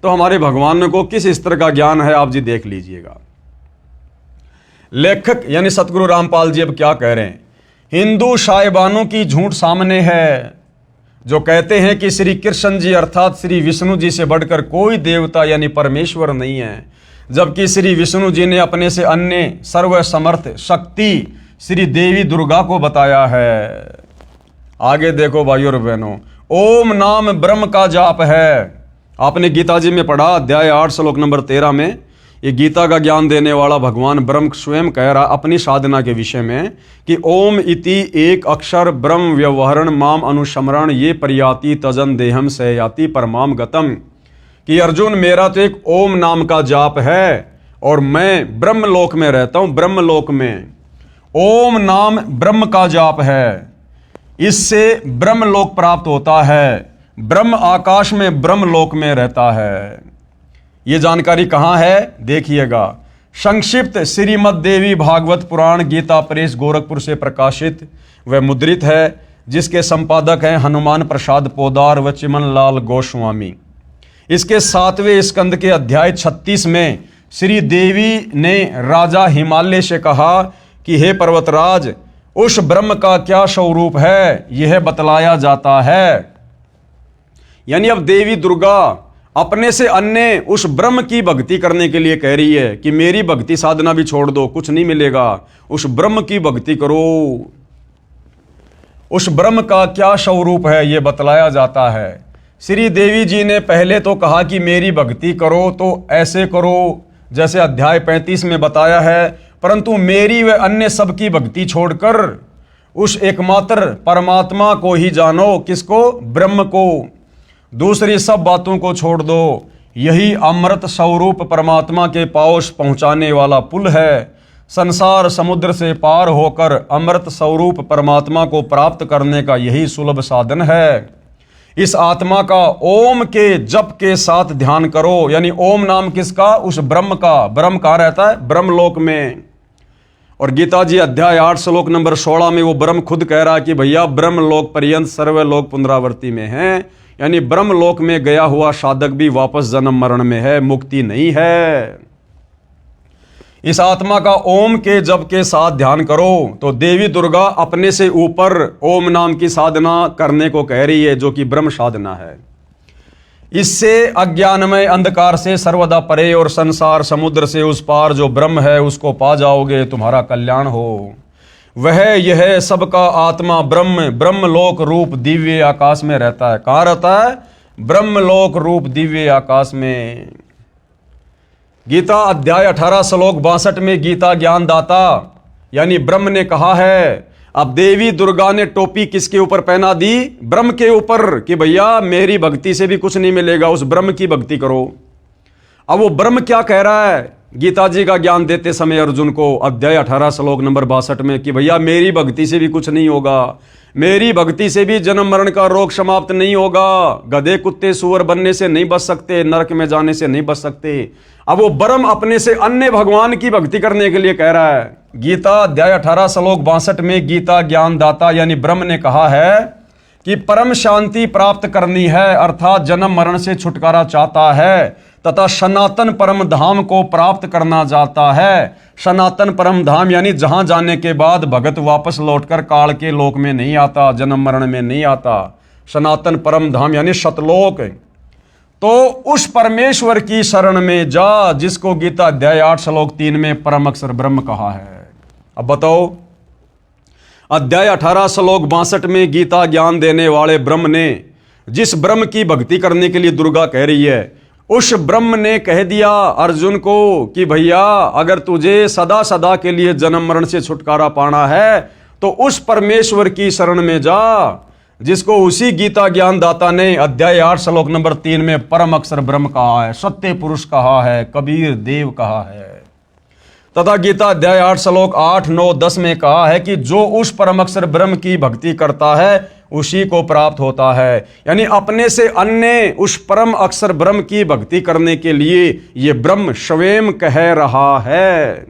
तो हमारे भगवान को किस स्तर का ज्ञान है आप जी देख लीजिएगा। लेखक यानी सतगुरु रामपाल जी अब क्या कह रहे हैं? हिंदू साहिबानों की झूठ सामने है। जो कहते हैं कि श्री कृष्ण जी अर्थात श्री विष्णु जी से बढ़कर कोई देवता यानी परमेश्वर नहीं है, जबकि श्री विष्णु जी ने अपने से अन्य सर्वसमर्थ शक्ति श्री देवी दुर्गा को बताया है। आगे देखो भाइयों और बहनों, ओम नाम ब्रह्म का जाप है। आपने गीता जी में पढ़ा अध्याय 8 श्लोक नंबर 13 में, ये गीता का ज्ञान देने वाला भगवान ब्रह्म स्वयं कह रहा अपनी साधना के विषय में कि ओम इति एक अक्षर ब्रह्म व्यवहरण माम अनुस्मरण ये पर्याति तजन देहम से याति परमाम गतम, कि अर्जुन मेरा तो एक ओम नाम का जाप है और मैं ब्रह्मलोक में रहता हूं। ब्रह्मलोक में ओम नाम ब्रह्म का जाप है, इससे ब्रह्मलोक प्राप्त होता है। ब्रह्म आकाश में ब्रह्मलोक में रहता है। ये जानकारी कहाँ है देखिएगा, संक्षिप्त श्रीमद् देवी भागवत पुराण गीता प्रेस गोरखपुर से प्रकाशित व मुद्रित है, जिसके संपादक हैं हनुमान प्रसाद पोदार व चिमन लाल गोस्वामी। इसके 7वें स्कंद के अध्याय 36 में श्री देवी ने राजा हिमालय से कहा कि हे पर्वतराज, उस ब्रह्म का क्या स्वरूप है यह बतलाया जाता है। यानी अब देवी दुर्गा अपने से अन्य उस ब्रह्म की भक्ति करने के लिए कह रही है कि मेरी भक्ति साधना भी छोड़ दो, कुछ नहीं मिलेगा, उस ब्रह्म की भक्ति करो। उस ब्रह्म का क्या स्वरूप है यह बतलाया जाता है। श्री देवी जी ने पहले तो कहा कि मेरी भक्ति करो तो ऐसे करो जैसे अध्याय 35 में बताया है, परंतु मेरी व अन्य सबकी भक्ति छोड़कर उस एकमात्र परमात्मा को ही जानो। किसको? ब्रह्म को। दूसरी सब बातों को छोड़ दो। यही अमृत स्वरूप परमात्मा के पास पहुंचाने वाला पुल है। संसार समुद्र से पार होकर अमृत स्वरूप परमात्मा को प्राप्त करने का यही सुलभ साधन है। इस आत्मा का ओम के जप के साथ ध्यान करो। यानी ओम नाम किसका? उस ब्रह्म का। ब्रह्म कहाँ रहता है? ब्रह्मलोक में। और गीता जी अध्याय 8 श्लोक नंबर 16 में वो ब्रह्म खुद कह रहा है कि भैया ब्रह्मलोक पर्यंत सर्वलोक पुनरावर्ती में है। यानी ब्रह्मलोक में गया हुआ साधक भी वापस जन्म मरण में है, मुक्ति नहीं है। इस आत्मा का ओम के जप के साथ ध्यान करो। तो देवी दुर्गा अपने से ऊपर ओम नाम की साधना करने को कह रही है, जो कि ब्रह्म साधना है। इससे अज्ञानमय अंधकार से सर्वदा परे और संसार समुद्र से उस पार जो ब्रह्म है उसको पा जाओगे, तुम्हारा कल्याण हो। वह यह सबका आत्मा ब्रह्म ब्रह्मलोक रूप दिव्य आकाश में रहता है। कहाँ रहता है? ब्रह्मलोक रूप दिव्य आकाश में। गीता अध्याय 18 श्लोक 62 में गीता ज्ञान दाता यानी ब्रह्म ने कहा है। अब देवी दुर्गा ने टोपी किसके ऊपर पहना दी? ब्रह्म के ऊपर, कि भैया मेरी भक्ति से भी कुछ नहीं मिलेगा, उस ब्रह्म की भक्ति करो। अब वो ब्रह्म क्या कह रहा है गीता जी का ज्ञान देते समय अर्जुन को अध्याय 18 श्लोक नंबर 62 में कि भैया मेरी भक्ति से भी कुछ नहीं होगा, मेरी भक्ति से भी जन्म मरण का रोग समाप्त नहीं होगा, गधे कुत्ते सुअर बनने से नहीं बच सकते, नरक में जाने से नहीं बच सकते। अब वो ब्रह्म अपने से अन्य भगवान की भक्ति करने के लिए कह रहा है। गीता अध्याय 18 श्लोक 62 में गीता ज्ञान दाता यानी ब्रह्म ने कहा है कि परम शांति प्राप्त करनी है, अर्थात जन्म मरण से छुटकारा चाहता है तथा सनातन परम धाम को प्राप्त करना चाहता है। सनातन परम धाम यानी जहां जाने के बाद भगत वापस लौटकर काल के लोक में नहीं आता, जन्म मरण में नहीं आता। सनातन परम धाम यानी सतलोक। तो उस परमेश्वर की शरण में जा जिसको गीता अध्याय 8 श्लोक 3 में परम अक्षर ब्रह्म कहा है। अब बताओ, अध्याय 18 श्लोक 62 में गीता ज्ञान देने वाले ब्रह्म ने जिस ब्रह्म की भक्ति करने के लिए दुर्गा कह रही है, उस ब्रह्म ने कह दिया अर्जुन को कि भैया अगर तुझे सदा सदा के लिए जन्म मरण से छुटकारा पाना है तो उस परमेश्वर की शरण में जा जिसको उसी गीता ज्ञान दाता ने अध्याय 8 श्लोक नंबर 3 में परम अक्षर ब्रह्म कहा है, सत्य पुरुष कहा है, कबीर देव कहा है। तथा गीता अध्याय 8 श्लोक 8, 9, 10 में कहा है कि जो उस परम अक्षर ब्रह्म की भक्ति करता है उसी को प्राप्त होता है। यानी अपने से अन्य उस परम अक्षर ब्रह्म की भक्ति करने के लिए ये ब्रह्म स्वयं कह रहा है।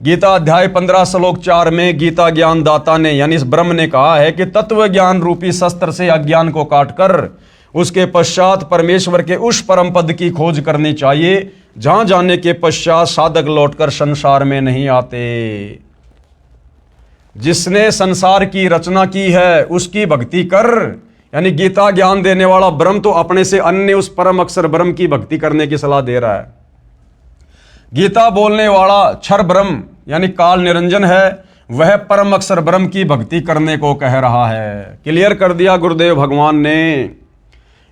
गीता अध्याय 15 श्लोक 4 में गीता ज्ञान दाता ने यानी इस ब्रह्म ने कहा है कि तत्व ज्ञान रूपी शस्त्र से अज्ञान को काटकर उसके पश्चात परमेश्वर के उस परम पद की खोज करनी चाहिए जहां जाने के पश्चात साधक लौटकर संसार में नहीं आते। जिसने संसार की रचना की है उसकी भक्ति कर, यानी गीता ज्ञान देने वाला ब्रह्म तो अपने से अन्य उस परम अक्षर ब्रह्म की भक्ति करने की सलाह दे रहा है। गीता बोलने वाला क्षर ब्रह्म यानी काल निरंजन है, वह परम अक्षर ब्रह्म की भक्ति करने को कह रहा है। क्लियर कर दिया गुरुदेव भगवान ने।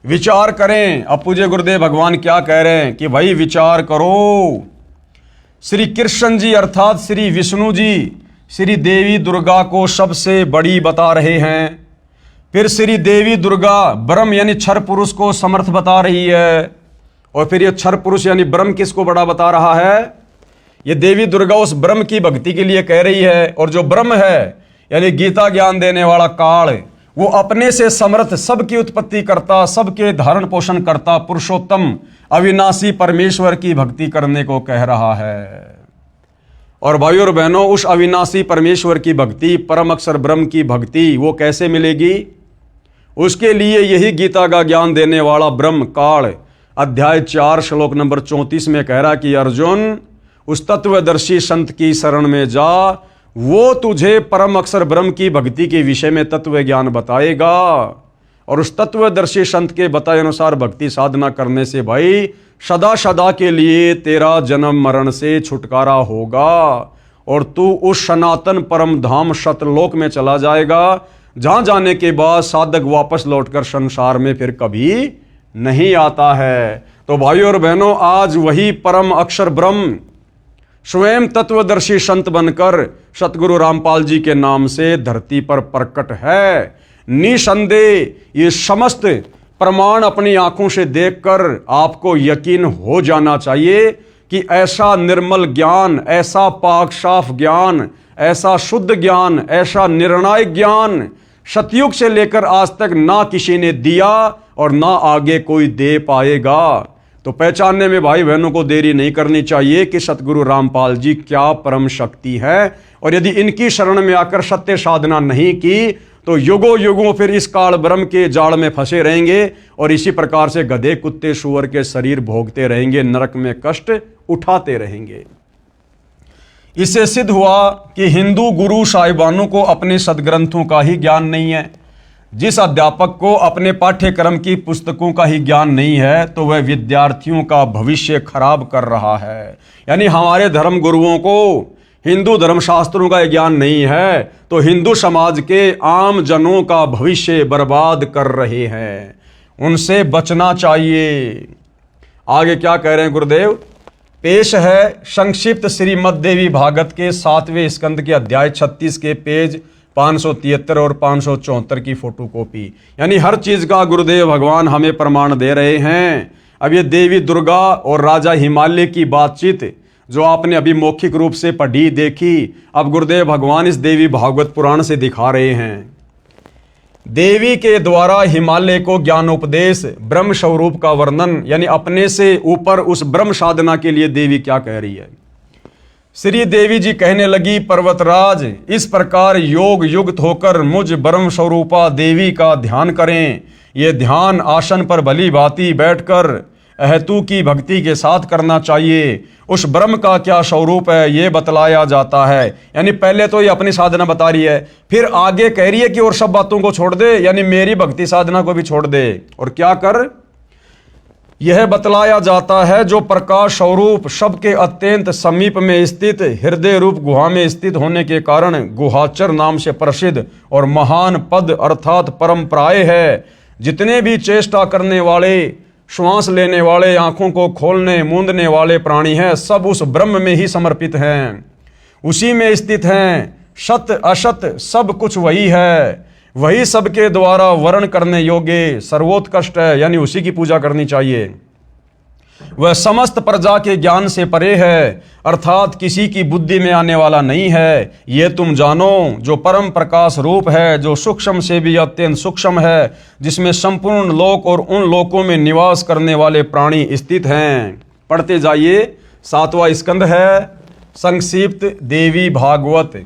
विचार करें। अब पूज्य गुरुदेव भगवान क्या कह रहे हैं कि भाई विचार करो। श्री कृष्ण जी अर्थात श्री विष्णु जी श्री देवी दुर्गा को सबसे बड़ी बता रहे हैं। फिर श्री देवी दुर्गा ब्रह्म यानी क्षर पुरुष को समर्थ बता रही है, और फिर ये क्षर पुरुष यानी ब्रह्म किसको बड़ा बता रहा है? ये देवी दुर्गा उस ब्रह्म की भक्ति के लिए कह रही है, और जो ब्रह्म है यानी गीता ज्ञान देने वाला काल, वो अपने से समर्थ, सबकी उत्पत्ति करता, सबके धारण पोषण करता पुरुषोत्तम अविनाशी परमेश्वर की भक्ति करने को कह रहा है। और भाइयों और बहनों, उस अविनाशी परमेश्वर की भक्ति, परम अक्षर ब्रह्म की भक्ति वो कैसे मिलेगी? उसके लिए यही गीता का ज्ञान देने वाला ब्रह्म काल अध्याय 4 श्लोक नंबर 34 में कह रहा कि अर्जुन, उस तत्वदर्शी संत की शरण में जा, वो तुझे परम अक्षर ब्रह्म की भक्ति के विषय में तत्व ज्ञान बताएगा। और उस तत्वदर्शी संत के बताए अनुसार भक्ति साधना करने से भाई सदा सदा के लिए तेरा जन्म मरण से छुटकारा होगा, और तू उस सनातन परम धाम सतलोक में चला जाएगा, जहां जाने के बाद साधक वापस लौटकर संसार में फिर कभी नहीं आता है। तो भाइयों और बहनों, आज वही परम अक्षर ब्रह्म स्वयं तत्वदर्शी संत बनकर सतगुरु रामपाल जी के नाम से धरती पर प्रकट है। निसंदेह ये समस्त प्रमाण अपनी आंखों से देखकर आपको यकीन हो जाना चाहिए कि ऐसा निर्मल ज्ञान, ऐसा पाक साफ ज्ञान, ऐसा शुद्ध ज्ञान, ऐसा निर्णायक ज्ञान सतयुग से लेकर आज तक ना किसी ने दिया और ना आगे कोई दे पाएगा। तो पहचानने में भाई बहनों को देरी नहीं करनी चाहिए कि सतगुरु रामपाल जी क्या परम शक्ति है, और यदि इनकी शरण में आकर सत्य साधना नहीं की तो युगों युगों फिर इस काल ब्रह्म के जाल में फंसे रहेंगे, और इसी प्रकार से गधे कुत्ते सुअर के शरीर भोगते रहेंगे, नरक में कष्ट उठाते रहेंगे। इससे सिद्ध हुआ कि हिंदू गुरु साहिबानों को अपने सदग्रंथों का ही ज्ञान नहीं है। जिस अध्यापक को अपने पाठ्यक्रम की पुस्तकों का ही ज्ञान नहीं है तो वह विद्यार्थियों का भविष्य खराब कर रहा है। यानी हमारे धर्म गुरुओं को हिंदू धर्मशास्त्रों का ज्ञान नहीं है तो हिंदू समाज के आम जनों का भविष्य बर्बाद कर रहे हैं, उनसे बचना चाहिए। आगे क्या कह रहे हैं गुरुदेव? पेश है संक्षिप्त श्रीमद देवी भागवत के 7वें स्कंद के अध्याय 36 के पेज 573 और 574 की फोटोकॉपी। यानी हर चीज का गुरुदेव भगवान हमें प्रमाण दे रहे हैं। अब ये देवी दुर्गा और राजा हिमालय की बातचीत जो आपने अभी मौखिक रूप से पढ़ी देखी, अब गुरुदेव भगवान इस देवी भागवत पुराण से दिखा रहे हैं। देवी के द्वारा हिमालय को ज्ञानोपदेश, ब्रह्म स्वरूप का वर्णन, यानी अपने से ऊपर उस ब्रह्म साधना के लिए देवी क्या कह रही है। श्री देवी जी कहने लगी, पर्वतराज इस प्रकार योग युक्त होकर मुझ ब्रह्म स्वरूपा देवी का ध्यान करें। ये ध्यान आसन पर भली भांति बैठकर अहेतु की भक्ति के साथ करना चाहिए। उस ब्रह्म का क्या स्वरूप है ये बतलाया जाता है। यानी पहले तो ये अपनी साधना बता रही है, फिर आगे कह रही है कि और सब बातों को छोड़ दे, यानी मेरी भक्ति साधना को भी छोड़ दे। और क्या कर? यह बतलाया जाता है जो प्रकाश स्वरूप सबके अत्यंत समीप में स्थित हृदय रूप गुहा में स्थित होने के कारण गुहाचर नाम से प्रसिद्ध और महान पद अर्थात परम प्राय है। जितने भी चेष्टा करने वाले, श्वास लेने वाले, आंखों को खोलने मूंदने वाले प्राणी हैं, सब उस ब्रह्म में ही समर्पित हैं, उसी में स्थित हैं। सत असत सब कुछ वही है, वही सबके द्वारा वर्ण करने योग्य सर्वोत्कृष्ट है, यानी उसी की पूजा करनी चाहिए। वह समस्त प्रजा के ज्ञान से परे है, अर्थात किसी की बुद्धि में आने वाला नहीं है। ये तुम जानो जो परम प्रकाश रूप है, जो सूक्ष्म से भी अत्यंत सूक्ष्म है, जिसमें संपूर्ण लोक और उन लोकों में निवास करने वाले प्राणी स्थित हैं। पढ़ते जाइए। 7वां स्कंद है संक्षिप्त देवी भागवत।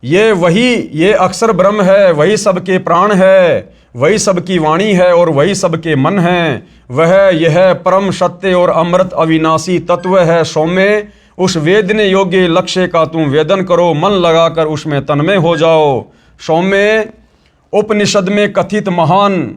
ये अक्षर ब्रह्म है, वही सबके प्राण है, वही सबकी वाणी है और वही सबके मन है। वह यह परम सत्य और अमृत अविनाशी तत्व है। सौम्य उस वेदने योग्य लक्ष्य का तुम वेदन करो, मन लगाकर उसमें तन्मय हो जाओ। सौम्य उपनिषद में कथित महान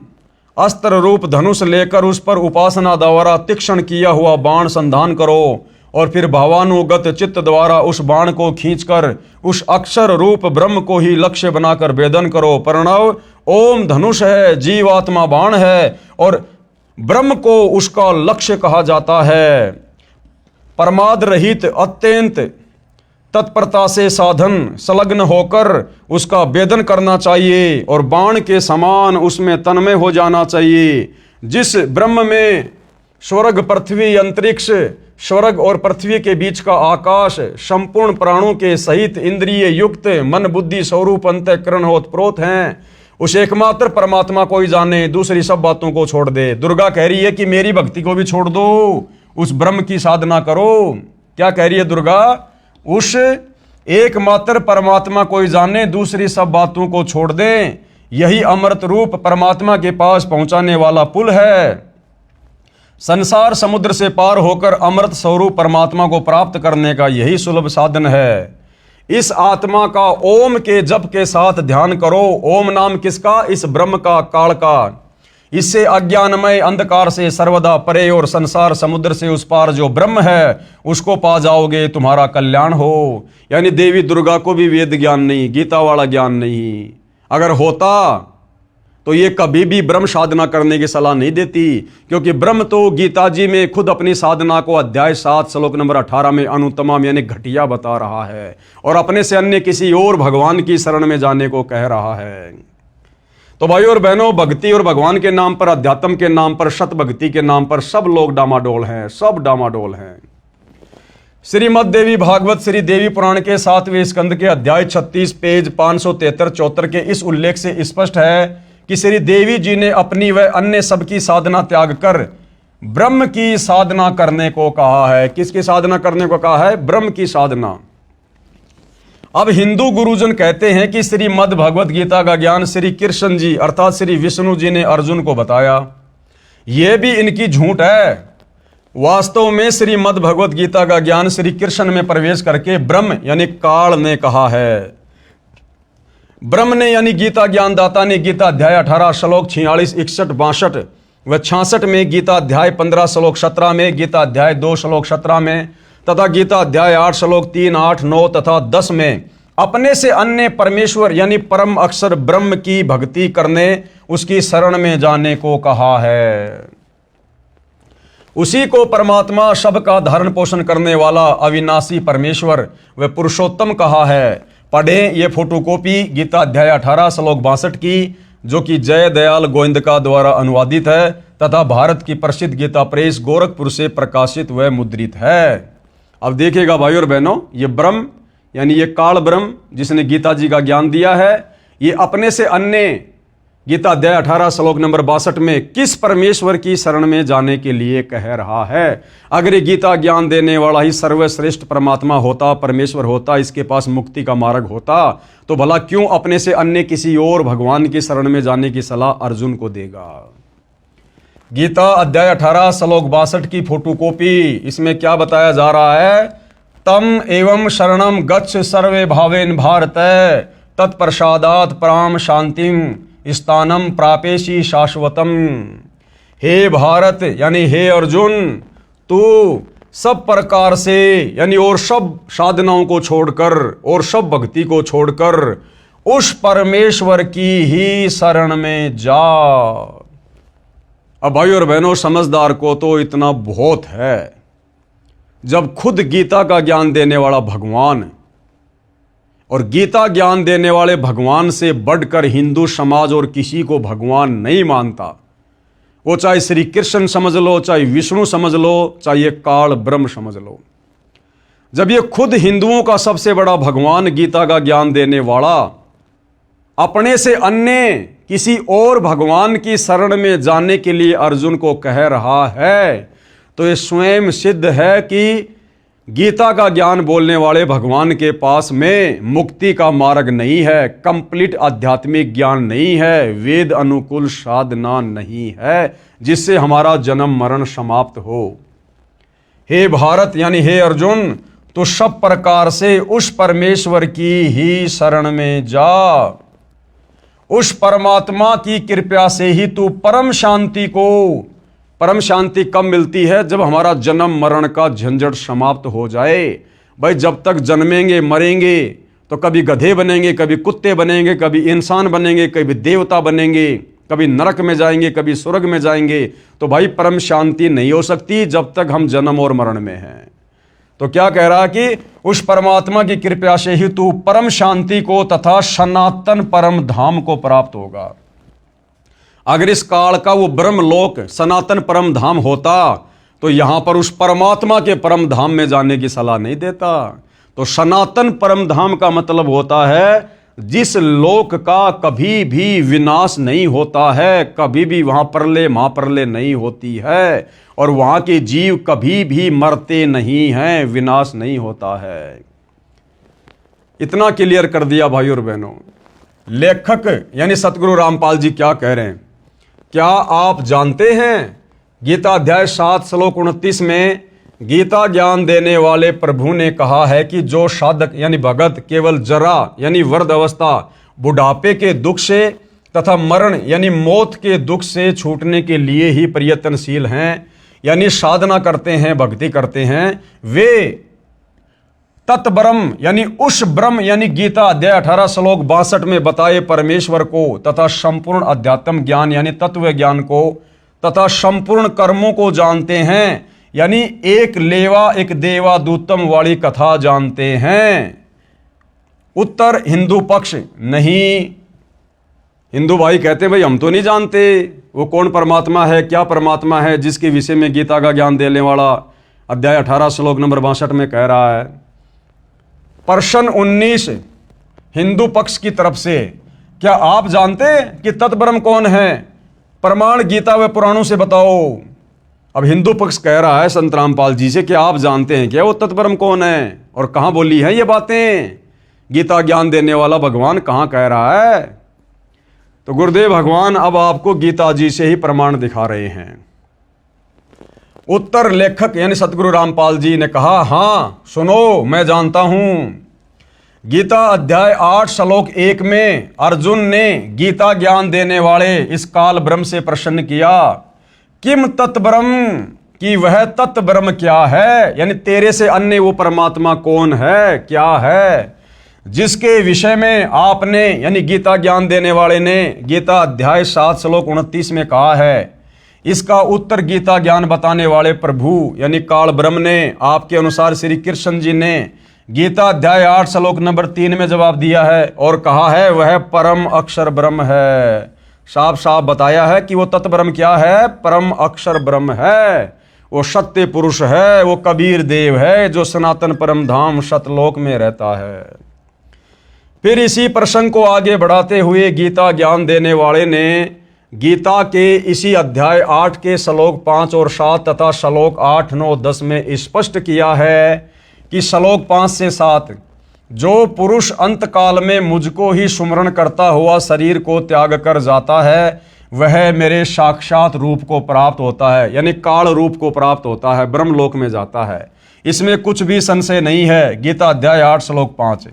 अस्त्र रूप धनुष लेकर उस पर उपासना द्वारा तीक्ष्ण किया हुआ बाण संधान करो और फिर भावानुगत चित्त द्वारा उस बाण को खींचकर उस अक्षर रूप ब्रह्म को ही लक्ष्य बनाकर वेदन करो। प्रणव ओम धनुष है, जीवात्मा बाण है और ब्रह्म को उसका लक्ष्य कहा जाता है। प्रमाद रहित अत्यंत तत्परता से साधन संलग्न होकर उसका वेदन करना चाहिए और बाण के समान उसमें तन्मय हो जाना चाहिए। जिस ब्रह्म में स्वर्ग पृथ्वी अंतरिक्ष, स्वर्ग और पृथ्वी के बीच का आकाश, संपूर्ण प्राणों के सहित इंद्रिय युक्त मन बुद्धि स्वरूप अंतःकरण ओतप्रोत हैं, उस एकमात्र परमात्मा को ही जाने, दूसरी सब बातों को छोड़ दे। दुर्गा कह रही है कि मेरी भक्ति को भी छोड़ दो, उस ब्रह्म की साधना करो। क्या कह रही है दुर्गा? उस एकमात्र परमात्मा को ही जाने, दूसरी सब बातों को छोड़ दें। यही अमृत रूप परमात्मा के पास पहुंचाने वाला पुल है। संसार समुद्र से पार होकर अमृत स्वरूप परमात्मा को प्राप्त करने का यही सुलभ साधन है। इस आत्मा का ओम के जप के साथ ध्यान करो। ओम नाम किसका? इस ब्रह्म का, काल का। इससे अज्ञानमय अंधकार से सर्वदा परे और संसार समुद्र से उस पार जो ब्रह्म है उसको पा जाओगे, तुम्हारा कल्याण हो। यानी देवी दुर्गा को भी वेद ज्ञान नहीं, गीता वाला ज्ञान नहीं। अगर होता तो ये कभी भी ब्रह्म साधना करने की सलाह नहीं देती, क्योंकि ब्रह्म तो गीता जी में खुद अपनी साधना को अध्याय 7 श्लोक नंबर 18 में अनुत्तम यानी घटिया बता रहा है और अपने से अन्य किसी और भगवान की शरण में जाने को कह रहा है। तो भाइयों और बहनों, भक्ति और भगवान के नाम पर, अध्यात्म के नाम पर, सत भक्ति के नाम पर सब लोग डामाडोल हैं, सब डामाडोल हैं। श्रीमद् देवी भागवत श्री देवी पुराण के 7वें स्कंद के अध्याय 36 पेज 573-74 के इस उल्लेख से स्पष्ट है कि श्री देवी जी ने अपनी व अन्य सबकी साधना त्याग कर ब्रह्म की साधना करने को कहा है। किसकी साधना करने को कहा है? ब्रह्म की साधना। अब हिंदू गुरुजन कहते हैं कि श्रीमद् भगवत गीता का ज्ञान श्री कृष्ण जी अर्थात श्री विष्णु जी ने अर्जुन को बताया। यह भी इनकी झूठ है। वास्तव में श्रीमद् भगवत गीता का ज्ञान श्री कृष्ण में प्रवेश करके ब्रह्म यानी काल ने कहा है। ब्रह्म ने यानी गीता ज्ञानदाता ने गीता अध्याय 18 श्लोक 46, 61, 62 व 66 में, गीता अध्याय 15 श्लोक 17 में, गीता अध्याय 2 श्लोक 17 में तथा गीता अध्याय 8 श्लोक 3, 8, 9 तथा 10 में अपने से अन्य परमेश्वर यानी परम अक्षर ब्रह्म की भक्ति करने, उसकी शरण में जाने को कहा है। उसी को परमात्मा सबका धारण पोषण करने वाला अविनाशी परमेश्वर व पुरुषोत्तम कहा है। पढ़ें ये फोटोकॉपी गीता अध्याय 18 श्लोक 62 की, जो कि जय दयाल गोविंदका द्वारा अनुवादित है तथा भारत की प्रसिद्ध गीता प्रेस गोरखपुर से प्रकाशित व मुद्रित है। अब देखिएगा भाइयों और बहनों, ये ब्रह्म यानी ये काल ब्रह्म जिसने गीता जी का ज्ञान दिया है, ये अपने से अन्य गीता अध्याय 18 श्लोक नंबर 62 में किस परमेश्वर की शरण में जाने के लिए कह रहा है। अगर ये गीता ज्ञान देने वाला ही सर्वश्रेष्ठ परमात्मा होता, परमेश्वर होता, इसके पास मुक्ति का मार्ग होता, तो भला क्यों अपने से अन्य किसी और भगवान की शरण में जाने की सलाह अर्जुन को देगा। गीता अध्याय 18 श्लोक 62 की फोटोकॉपी, इसमें क्या बताया जा रहा है? तम एवं शरणम गच्छ सर्वे भावेन भारत तत्प्रसादात पराम शांतिम स्थानम प्रापेशी शाश्वतम। हे भारत यानी हे अर्जुन, तू सब प्रकार से यानी और सब साधनाओं को छोड़कर और सब भक्ति को छोड़कर उस परमेश्वर की ही शरण में जा। अब भाई और बहनों, समझदार को तो इतना बहुत है, जब खुद गीता का ज्ञान देने वाला भगवान और गीता ज्ञान देने वाले भगवान से बढ़कर हिंदू समाज और किसी को भगवान नहीं मानता, वो चाहे श्री कृष्ण समझ लो, चाहे विष्णु समझ लो, चाहे ये काल ब्रह्म समझ लो। जब ये खुद हिंदुओं का सबसे बड़ा भगवान गीता का ज्ञान देने वाला अपने से अन्य किसी और भगवान की शरण में जाने के लिए अर्जुन को कह रहा है, तो ये स्वयं सिद्ध है कि गीता का ज्ञान बोलने वाले भगवान के पास में मुक्ति का मार्ग नहीं है, कंप्लीट आध्यात्मिक ज्ञान नहीं है, वेद अनुकूल साधना नहीं है जिससे हमारा जन्म मरण समाप्त हो। हे भारत यानी हे अर्जुन, तो सब प्रकार से उस परमेश्वर की ही शरण में जा। उस परमात्मा की कृपा से ही तू परम शांति कब मिलती है? जब हमारा जन्म मरण का झंझट समाप्त हो जाए। भाई जब तक जन्मेंगे मरेंगे तो कभी गधे बनेंगे, कभी कुत्ते बनेंगे, कभी इंसान बनेंगे, कभी देवता बनेंगे, कभी नरक में जाएंगे, कभी स्वर्ग में जाएंगे। तो भाई परम शांति नहीं हो सकती जब तक हम जन्म और मरण में हैं। तो क्या कह रहा है कि उस परमात्मा की कृपा से ही तू परम शांति को तथा सनातन परम धाम को प्राप्त होगा। अगर इस काल का वो ब्रह्मलोक सनातन परम धाम होता तो यहां पर उस परमात्मा के परम धाम में जाने की सलाह नहीं देता। तो सनातन परम धाम का मतलब होता है जिस लोक का कभी भी विनाश नहीं होता है, कभी भी वहां प्रलय महाप्रलय नहीं होती है, और वहां के जीव कभी भी मरते नहीं हैं, विनाश नहीं होता है। इतना क्लियर कर दिया भाई और बहनों। लेखक यानी सतगुरु रामपाल जी क्या कह रहे हैं? क्या आप जानते हैं गीता अध्याय 7 श्लोक 29 में गीता ज्ञान देने वाले प्रभु ने कहा है कि जो साधक यानी भगत केवल जरा यानी वृद्ध अवस्था बुढ़ापे के दुख से तथा मरण यानी मौत के दुख से छूटने के लिए ही प्रयत्नशील हैं, यानी साधना करते हैं, भक्ति करते हैं, वे तत्ब्रह्म यानी उस ब्रह्म यानी गीता अध्याय 18 श्लोक 62 में बताए परमेश्वर को तथा संपूर्ण अध्यात्म ज्ञान यानी तत्व ज्ञान को तथा संपूर्ण कर्मों को जानते हैं, यानी एक लेवा एक देवा दूतम वाली कथा जानते हैं। उत्तर हिंदू पक्ष नहीं। हिंदू भाई कहते हैं भाई हम तो नहीं जानते वो कौन परमात्मा है, क्या परमात्मा है जिसके विषय में गीता का ज्ञान देने वाला अध्याय 18 श्लोक नंबर 62 में कह रहा है। प्रश्न 19 हिंदू पक्ष की तरफ से, क्या आप जानते कि तत्ब्रह्म कौन है? प्रमाण गीता व पुराणों से बताओ। अब हिंदू पक्ष कह रहा है संत रामपाल जी से कि आप जानते हैं क्या वो तत्ब्रह्म कौन है और कहां बोली है ये बातें? गीता ज्ञान देने वाला भगवान कहां कह रहा है? तो गुरुदेव भगवान अब आपको गीता जी से ही प्रमाण दिखा रहे हैं। उत्तर लेखक यानी सतगुरु रामपाल जी ने कहा, हां सुनो मैं जानता हूं। गीता अध्याय 8 श्लोक 1 में अर्जुन ने गीता ज्ञान देने वाले इस काल ब्रह्म से प्रश्न किया, किम तत्ब्रह्म, कि वह तत्ब्रह्म क्या है, यानी तेरे से अन्य वो परमात्मा कौन है, क्या है, जिसके विषय में आपने यानी गीता ज्ञान देने वाले ने गीता अध्याय 7 श्लोक 29 में कहा है। इसका उत्तर गीता ज्ञान बताने वाले प्रभु यानी काल ब्रह्म ने आपके अनुसार श्री कृष्ण जी ने गीता अध्याय 8 श्लोक नंबर 3 में जवाब दिया है और कहा है वह परम अक्षर ब्रह्म है। साफ साफ बताया है कि वो तत्ब्रह्म क्या है, परम अक्षर ब्रह्म है, वो सत्य पुरुष है, वो कबीर देव है जो सनातन परम धाम सतलोक में रहता है। फिर इसी प्रसंग को आगे बढ़ाते हुए गीता ज्ञान देने वाले ने गीता के इसी अध्याय 8 के श्लोक 5 और 7 तथा श्लोक 8, 9, 10 में स्पष्ट किया है कि श्लोक 5 से 7 जो पुरुष अंत काल में मुझको ही सुमरण करता हुआ शरीर को त्याग कर जाता है वह मेरे साक्षात रूप को प्राप्त होता है, यानी काल रूप को प्राप्त होता है, ब्रह्मलोक में जाता है। इसमें कुछ भी संशय नहीं है। गीता अध्याय 8 श्लोक 5।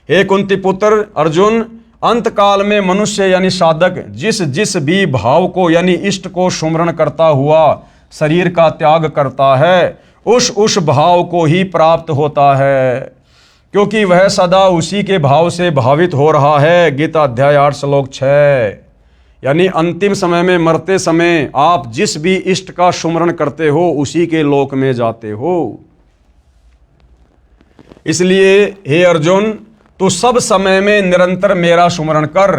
हे कुंती पुत्र अर्जुन, अंत काल में मनुष्य यानी साधक जिस जिस भी भाव को यानी इष्ट को सुमरण करता हुआ शरीर का त्याग करता है उस भाव को ही प्राप्त होता है, क्योंकि वह सदा उसी के भाव से भावित हो रहा है। गीता अध्याय 8 श्लोक 6। यानी अंतिम समय में मरते समय आप जिस भी इष्ट का सुमरण करते हो उसी के लोक में जाते हो। इसलिए हे अर्जुन, तू सब समय में निरंतर मेरा सुमरण कर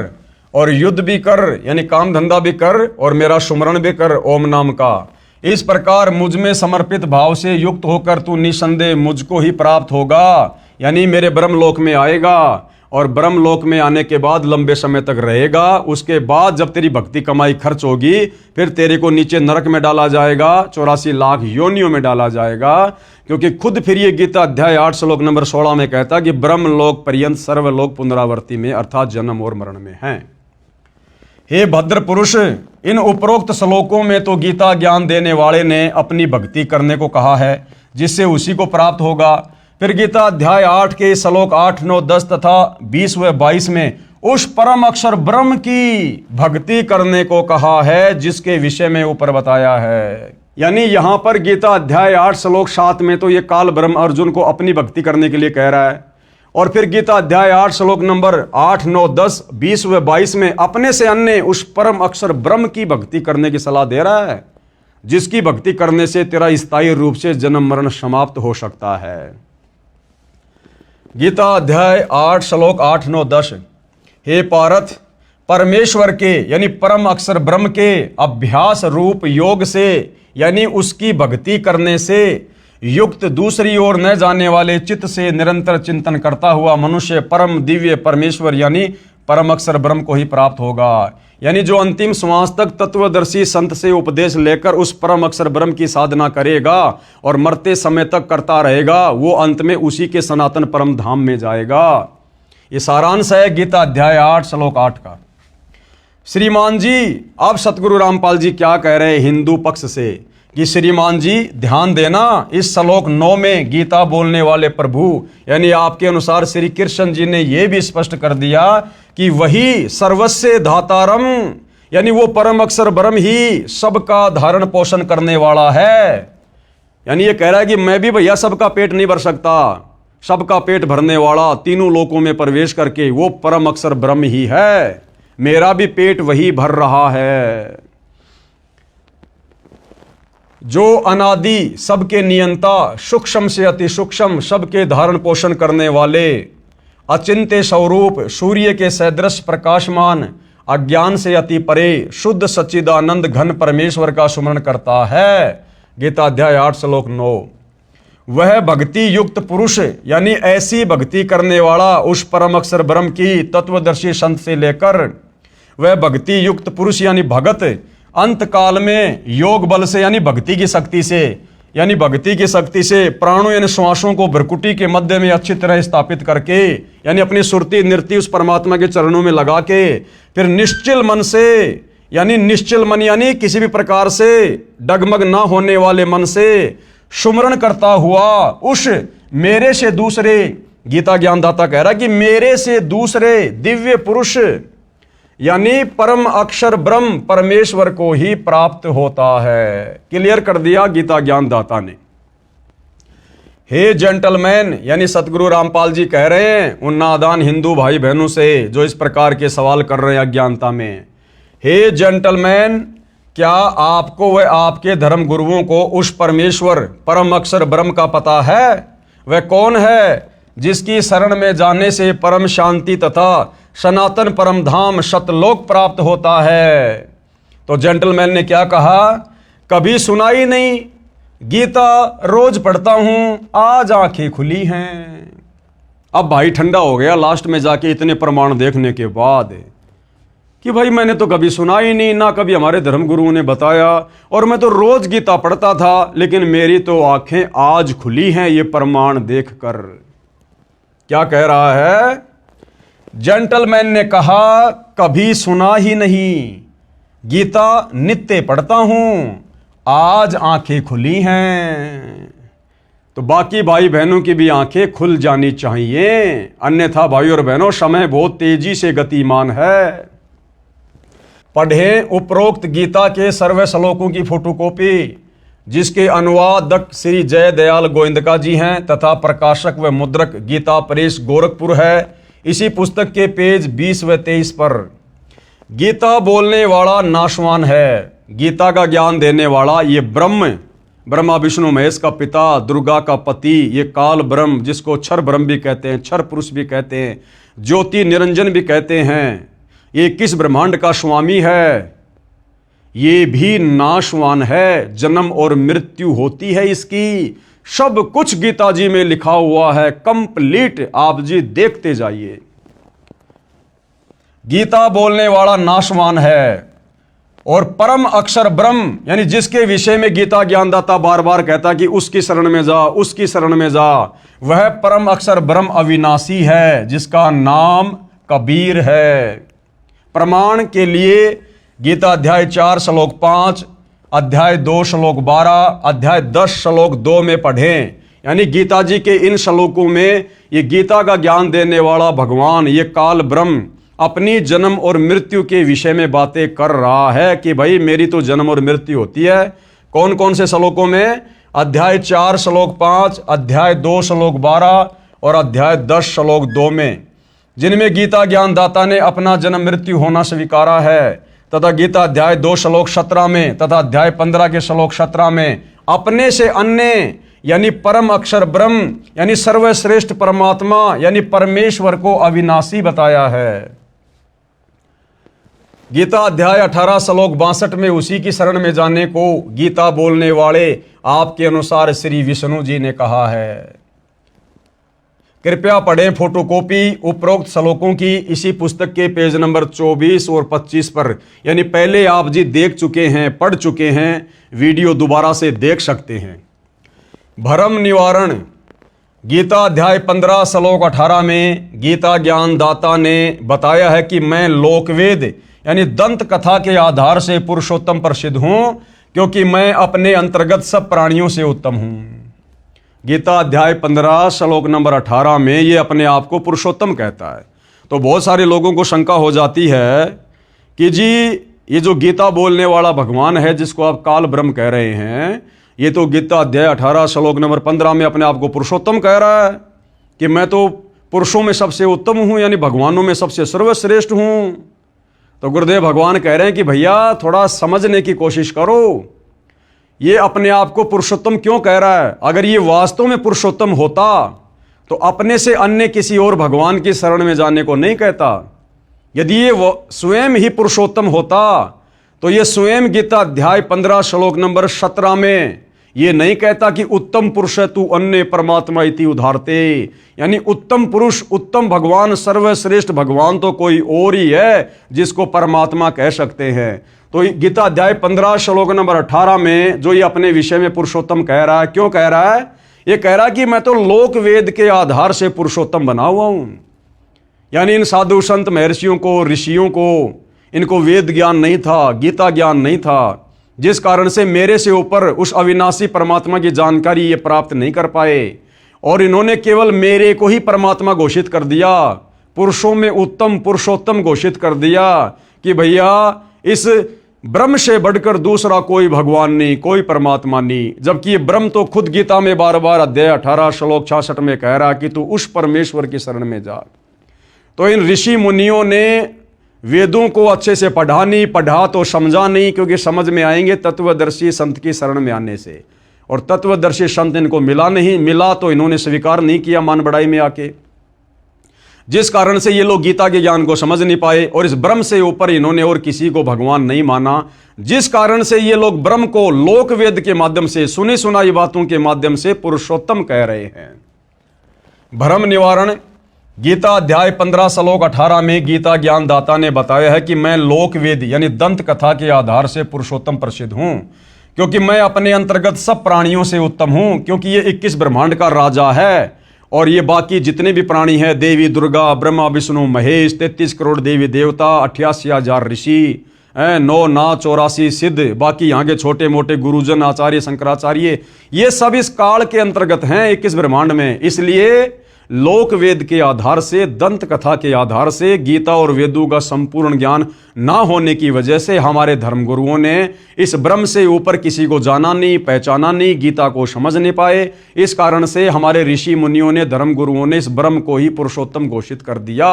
और युद्ध भी कर यानी काम धंधा भी कर और मेरा सुमरण भी कर ओम नाम का। इस प्रकार मुझ में समर्पित भाव से युक्त होकर तू निसंदेह मुझको ही प्राप्त होगा, यानी मेरे ब्रह्मलोक में आएगा और ब्रह्मलोक में आने के बाद लंबे समय तक रहेगा। उसके बाद जब तेरी भक्ति कमाई खर्च होगी फिर तेरे को नीचे नरक में डाला जाएगा, 84 लाख योनियों में डाला जाएगा, क्योंकि खुद फिर ये गीता अध्याय 8 श्लोक नंबर 16 में कहता कि ब्रह्मलोक पर्यंत सर्वलोक पुनरावर्ती में अर्थात जन्म और मरण में हैं। हे भद्र पुरुष, इन उपरोक्त श्लोकों में तो गीता ज्ञान देने वाले ने अपनी भक्ति करने को कहा है जिससे उसी को प्राप्त होगा। फिर गीता अध्याय 8 के श्लोक 8, 9, 10 तथा 20 व 22 में उस परम अक्षर ब्रह्म की भक्ति करने को कहा है, जिसके विषय में ऊपर बताया है। यानी यहां पर गीता अध्याय 8 श्लोक 7 में तो ये काल ब्रह्म अर्जुन को अपनी भक्ति करने के लिए कह रहा है, और फिर गीता अध्याय 8 श्लोक नंबर 8, 9, 10, 20 व 22 में अपने से अन्य उस परम अक्षर ब्रह्म की भक्ति करने की सलाह दे रहा है, जिसकी भक्ति करने से तेरा स्थायी रूप से जन्म मरण समाप्त हो सकता है। गीता अध्याय 8 श्लोक 8, 9, 10। हे पार्थ, परमेश्वर के यानी परम अक्षर ब्रह्म के अभ्यास रूप योग से यानी उसकी भक्ति करने से युक्त दूसरी ओर न जाने वाले चित्त से निरंतर चिंतन करता हुआ मनुष्य परम दिव्य परमेश्वर यानी परम अक्षर ब्रह्म को ही प्राप्त होगा। यानी जो अंतिम श्वास तक तत्वदर्शी संत से उपदेश लेकर उस परम अक्षर ब्रह्म की साधना करेगा और मरते समय तक करता रहेगा, वो अंत में उसी के सनातन परम धाम में जाएगा। ये सारांश है गीता अध्याय 8 श्लोक 8 का। श्रीमान जी, अब सतगुरु रामपाल जी क्या कह रहे हैं हिंदू पक्ष से कि श्रीमान जी ध्यान देना, इस श्लोक 9 में गीता बोलने वाले प्रभु यानी आपके अनुसार श्री कृष्ण जी ने यह भी स्पष्ट कर दिया कि वही सर्वस्य धातारम यानी वो परम अक्षर ब्रह्म ही सबका धारण पोषण करने वाला है। यानी ये कह रहा है कि मैं भी भैया सबका पेट नहीं भर सकता, सबका पेट भरने वाला तीनों लोकों में प्रवेश करके वो परम अक्षर ब्रह्म ही है, मेरा भी पेट वही भर रहा है। जो अनादि सबके नियंता सूक्ष्म से अति सूक्ष्म सबके धारण पोषण करने वाले अचिंत्य स्वरूप सूर्य के सदृश प्रकाशमान अज्ञान से अति परे शुद्ध सच्चिदानंद घन परमेश्वर का सुमरण करता है। गीता अध्याय 8 श्लोक 9। वह भक्ति युक्त पुरुष यानी ऐसी भक्ति करने वाला उस परम अक्षर ब्रह्म की तत्वदर्शी संत से लेकर वह भक्ति युक्त पुरुष यानी भगत अंत काल में योग बल से यानी भक्ति की शक्ति से प्राणों यानी श्वासों को भ्रकुटी के मध्य में अच्छी तरह स्थापित करके यानी अपनी सुरती नृत्य उस परमात्मा के चरणों में लगा के फिर निश्चल मन यानी किसी भी प्रकार से डगमग ना होने वाले मन से सुमरण करता हुआ उस मेरे से दूसरे, गीता ज्ञानदाता कह रहा है कि मेरे से दूसरे दिव्य पुरुष यानी परम अक्षर ब्रह्म परमेश्वर को ही प्राप्त होता है। क्लियर कर दिया गीता ज्ञानदाता ने। हे जेंटलमैन यानी सतगुरु रामपाल जी कह रहे हैं उन नादान हिंदू भाई बहनों से जो इस प्रकार के सवाल कर रहे हैं अज्ञानता में, हे जेंटलमैन, क्या आपको व आपके धर्म गुरुओं को उस परमेश्वर परम अक्षर ब्रह्म का पता है? वह कौन है जिसकी शरण में जाने से परम शांति तथा सनातन परम धाम सतलोक प्राप्त होता है? तो जेंटलमैन ने क्या कहा, कभी सुना ही नहीं, गीता रोज पढ़ता हूं, आज आंखें खुली हैं। अब भाई ठंडा हो गया लास्ट में जाके इतने प्रमाण देखने के बाद कि भाई मैंने तो कभी सुना ही नहीं, ना कभी हमारे धर्म गुरुओं ने बताया, और मैं तो रोज गीता पढ़ता था, लेकिन मेरी तो आंखें आज खुली हैं ये प्रमाण देखकर। क्या कह रहा है? जेंटलमैन ने कहा कभी सुना ही नहीं, गीता नित्य पढ़ता हूं, आज आंखें खुली हैं। तो बाकी भाई बहनों की भी आंखें खुल जानी चाहिए, अन्यथा भाई और बहनों समय बहुत तेजी से गतिमान है। पढ़ें उपरोक्त गीता के सर्व श्लोकों की फोटोकॉपी, जिसके अनुवादक श्री जय दयाल गोविंदका जी हैं तथा प्रकाशक व मुद्रक गीता प्रेस गोरखपुर है। इसी पुस्तक के पेज 20 व 23 पर गीता बोलने वाला नाशवान है, गीता का ज्ञान देने वाला ये ब्रह्मा विष्णु महेश का पिता, दुर्गा का पति, ये काल ब्रह्म जिसको क्षर ब्रह्म भी कहते हैं, क्षर पुरुष भी कहते हैं, ज्योति निरंजन भी कहते हैं, ये किस ब्रह्मांड का स्वामी है, ये भी नाशवान है, जन्म और मृत्यु होती है इसकी, सब कुछ गीता जी में लिखा हुआ है कंप्लीट। आप जी देखते जाइए। गीता बोलने वाला नाशवान है और परम अक्षर ब्रह्म यानी जिसके विषय में गीता ज्ञानदाता बार बार कहता कि उसकी शरण में जा, उसकी शरण में जा, वह परम अक्षर ब्रह्म अविनाशी है जिसका नाम कबीर है। प्रमाण के लिए गीता अध्याय 4 श्लोक 5, अध्याय 2 श्लोक 12, अध्याय 10 श्लोक 2 में पढ़ें। यानी गीता जी के इन श्लोकों में ये गीता का ज्ञान देने वाला भगवान, ये काल ब्रह्म अपनी जन्म और मृत्यु के विषय में बातें कर रहा है कि भाई मेरी तो जन्म और मृत्यु होती है। कौन कौन से श्लोकों में? अध्याय 4 श्लोक 5, अध्याय 2 श्लोक 12 और अध्याय 10 श्लोक 2 में, जिनमें गीता ज्ञानदाता ने अपना जन्म मृत्यु होना स्वीकारा है, तथा गीता अध्याय 2 श्लोक 17 में तथा अध्याय 15 के श्लोक 17 में अपने से अन्य यानी परम अक्षर ब्रह्म यानी सर्वश्रेष्ठ परमात्मा यानी परमेश्वर को अविनाशी बताया है। गीता अध्याय 18 श्लोक 62 में उसी की शरण में जाने को गीता बोलने वाले आपके अनुसार श्री विष्णु जी ने कहा है। कृपया पढ़ें फोटोकॉपी उपरोक्त श्लोकों की इसी पुस्तक के पेज नंबर 24 और 25 पर, यानी पहले आप जी देख चुके हैं, पढ़ चुके हैं, वीडियो दोबारा से देख सकते हैं। भ्रम निवारण गीता अध्याय 15 श्लोक 18 में गीता ज्ञानदाता ने बताया है कि मैं लोकवेद यानी दंत कथा के आधार से पुरुषोत्तम प्रसिद्ध हूं, क्योंकि मैं अपने अंतर्गत सब प्राणियों से उत्तम हूं। गीता अध्याय 15 श्लोक नंबर 18 में ये अपने आप को पुरुषोत्तम कहता है। तो बहुत सारे लोगों को शंका हो जाती है कि जी ये जो गीता बोलने वाला भगवान है जिसको आप काल ब्रह्म कह रहे हैं, ये तो गीता अध्याय 18 श्लोक नंबर 15 में अपने आप को पुरुषोत्तम कह रहा है कि मैं तो पुरुषों में सबसे उत्तम हूं, यानी भगवानों में सबसे सर्वश्रेष्ठ हूं। तो गुरुदेव भगवान कह रहे हैं कि भैया थोड़ा समझने की कोशिश करो, ये अपने आप को पुरुषोत्तम क्यों कह रहा है? अगर ये वास्तव में पुरुषोत्तम होता तो अपने से अन्य किसी और भगवान की शरण में जाने को नहीं कहता। यदि ये स्वयं ही पुरुषोत्तम होता तो ये स्वयं गीता अध्याय 15 श्लोक नंबर 17 में ये नहीं कहता कि उत्तम पुरुष है तू अन्य परमात्मा इति उदाहरते, यानी उत्तम पुरुष, उत्तम भगवान, सर्वश्रेष्ठ भगवान तो कोई और ही है जिसको परमात्मा कह सकते हैं। तो गीता अध्याय 15 श्लोक नंबर 18 में जो ये अपने विषय में पुरुषोत्तम कह रहा है, क्यों कह रहा है? ये कह रहा है कि मैं तो लोक वेद के आधार से पुरुषोत्तम बना हुआ हूं, यानी इन साधु संत महर्षियों को, ऋषियों को, इनको वेद ज्ञान नहीं था, गीता ज्ञान नहीं था, जिस कारण से मेरे से ऊपर उस अविनाशी परमात्मा की जानकारी ये प्राप्त नहीं कर पाए, और इन्होंने केवल मेरे को ही परमात्मा घोषित कर दिया, पुरुषों में उत्तम पुरुषोत्तम घोषित कर दिया कि भैया इस ब्रह्म से बढ़कर दूसरा कोई भगवान नहीं, कोई परमात्मा नहीं। जबकि ये ब्रह्म तो खुद गीता में बार बार अध्याय 18 श्लोक 66 में कह रहा कि तू उस परमेश्वर की शरण में जा। तो इन ऋषि मुनियों ने वेदों को अच्छे से पढ़ा नहीं, पढ़ा तो समझा नहीं, क्योंकि समझ में आएंगे तत्वदर्शी संत की शरण में आने से, और तत्वदर्शी संत इनको मिला नहीं, मिला तो इन्होंने स्वीकार नहीं किया मान बढ़ाई में आके, जिस कारण से ये लोग गीता के ज्ञान को समझ नहीं पाए, और इस ब्रह्म से ऊपर इन्होंने और किसी को भगवान नहीं माना, जिस कारण से ये लोग ब्रह्म को लोक वेद के माध्यम से, सुनी सुनाई बातों के माध्यम से पुरुषोत्तम कह रहे हैं। भ्रम निवारण गीता अध्याय 15 श्लोक 18 में गीता ज्ञानदाता ने बताया है कि मैं लोक वेद यानी दंत कथा के आधार से पुरुषोत्तम प्रसिद्ध हूं, क्योंकि मैं अपने अंतर्गत सब प्राणियों से उत्तम हूं, क्योंकि ये 21 ब्रह्मांड का राजा है, और ये बाकी जितने भी प्राणी हैं, देवी दुर्गा, ब्रह्मा विष्णु महेश, 33 करोड़ देवी देवता, 88,000 ऋषि, 9 नाथ 84 सिद्ध, बाकी यहाँ के छोटे मोटे गुरुजन, आचार्य, शंकराचार्य, ये सब इस काल के अंतर्गत हैं 21 ब्रह्मांड में। इसलिए लोक वेद के आधार से, दंत कथा के आधार से, गीता और वेदों का संपूर्ण ज्ञान ना होने की वजह से हमारे धर्मगुरुओं ने इस ब्रह्म से ऊपर किसी को जाना नहीं, पहचाना नहीं, गीता को समझ नहीं पाए। इस कारण से हमारे ऋषि मुनियों ने, धर्मगुरुओं ने इस ब्रह्म को ही पुरुषोत्तम घोषित कर दिया।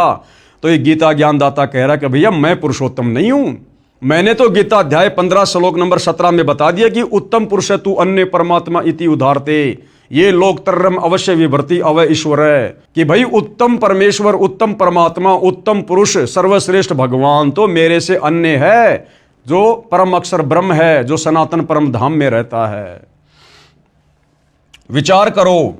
तो ये गीता ज्ञानदाता कह रहा है कि भैया मैं पुरुषोत्तम नहीं हूं, मैंने तो गीता अध्याय 15 श्लोक नंबर 17 में बता दिया कि उत्तम पुरुष तू अन्य परमात्मा इति उदाहरते, ये लोकतरम अवश्य विभर्ति अवय ईश्वर है, कि भाई उत्तम परमेश्वर, उत्तम परमात्मा, उत्तम पुरुष, सर्वश्रेष्ठ भगवान तो मेरे से अन्य है, जो परम अक्षर ब्रह्म है, जो सनातन परम धाम में रहता है। विचार करो,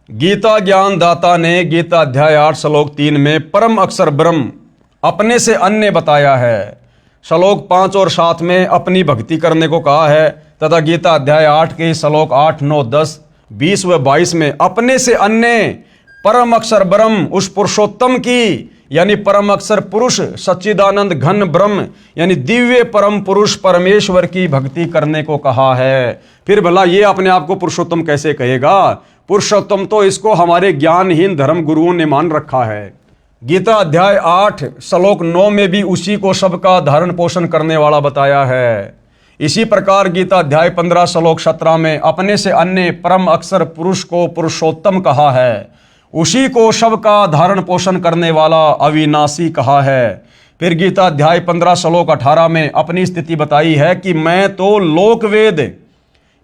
गीता ज्ञानदाता ने गीता अध्याय 8 श्लोक 3 में परम अक्षर ब्रह्म अपने से अन्य बताया है, श्लोक 5 और 7 में अपनी भक्ति करने को कहा है, तथा गीता अध्याय 8 के श्लोक 8, 9, 10, 20 व 22 में अपने से अन्य परम अक्षर ब्रह्म, उस पुरुषोत्तम की यानी परम अक्षर पुरुष, सच्चिदानंद घन ब्रह्म यानी दिव्य परम पुरुष परमेश्वर की भक्ति करने को कहा है। फिर भला ये अपने आप को पुरुषोत्तम कैसे कहेगा? पुरुषोत्तम तो इसको हमारे ज्ञानहीन धर्म गुरुओं ने मान रखा है। गीता अध्याय 8 श्लोक 9 में भी उसी को सबका धारण पोषण करने वाला बताया है। इसी प्रकार गीता अध्याय 15 श्लोक 17 में अपने से अन्य परम अक्षर पुरुष को पुरुषोत्तम कहा है। उसी को सबका धारण पोषण करने वाला अविनाशी कहा है। फिर गीता अध्याय 15 श्लोक 18 में अपनी स्थिति बताई है कि मैं तो लोकवेद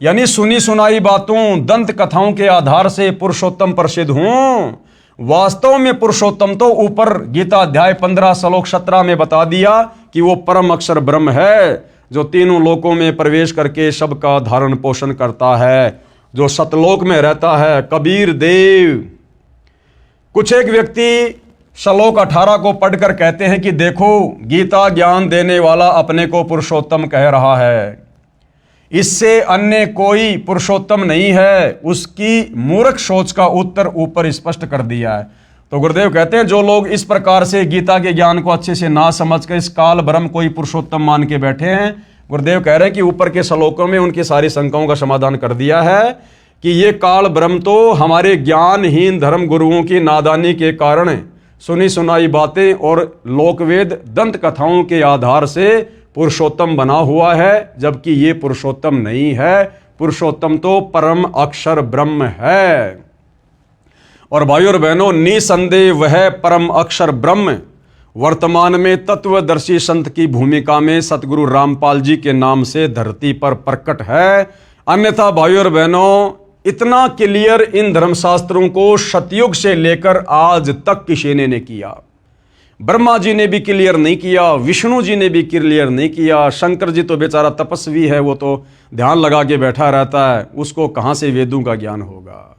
यानी सुनी सुनाई बातों दंत कथाओं के आधार से पुरुषोत्तम प्रसिद्ध हूं। वास्तव में पुरुषोत्तम तो ऊपर गीता अध्याय 15 श्लोक 17 में बता दिया कि वो परम अक्षर ब्रह्म है, जो तीनों लोकों में प्रवेश करके सबका धारण पोषण करता है, जो सतलोक में रहता है। कबीर देव। कुछ एक व्यक्ति श्लोक 18 को पढ़कर कहते हैं कि देखो, गीता ज्ञान देने वाला अपने को पुरुषोत्तम कह रहा है, इससे अन्य कोई पुरुषोत्तम नहीं है। उसकी मूर्ख सोच का उत्तर ऊपर स्पष्ट कर दिया है। तो गुरुदेव कहते हैं जो लोग इस प्रकार से गीता के ज्ञान को अच्छे से ना समझकर इस काल ब्रह्म को ही पुरुषोत्तम मान के बैठे हैं, गुरुदेव कह रहे हैं कि ऊपर के श्लोकों में उनकी सारी शंकाओं का समाधान कर दिया है कि ये काल ब्रह्म तो हमारे ज्ञानहीन धर्म गुरुओं की नादानी के कारण सुनी सुनाई बातें और लोकवेद दंत कथाओं के आधार से पुरुषोत्तम बना हुआ है, जबकि ये पुरुषोत्तम नहीं है। पुरुषोत्तम तो परम अक्षर ब्रह्म है। और भाइयों और बहनों, निसंदेह वह परम अक्षर ब्रह्म वर्तमान में तत्वदर्शी संत की भूमिका में सतगुरु रामपाल जी के नाम से धरती पर प्रकट है। अन्यथा भाइयों और बहनों, इतना क्लियर इन धर्मशास्त्रों को सतयुग से लेकर आज तक किसी ने नहीं किया। ब्रह्मा जी ने भी क्लियर नहीं किया, विष्णु जी ने भी क्लियर नहीं किया। शंकर जी तो बेचारा तपस्वी है, वो तो ध्यान लगा के बैठा रहता है, उसको कहाँ से वेदों का ज्ञान होगा।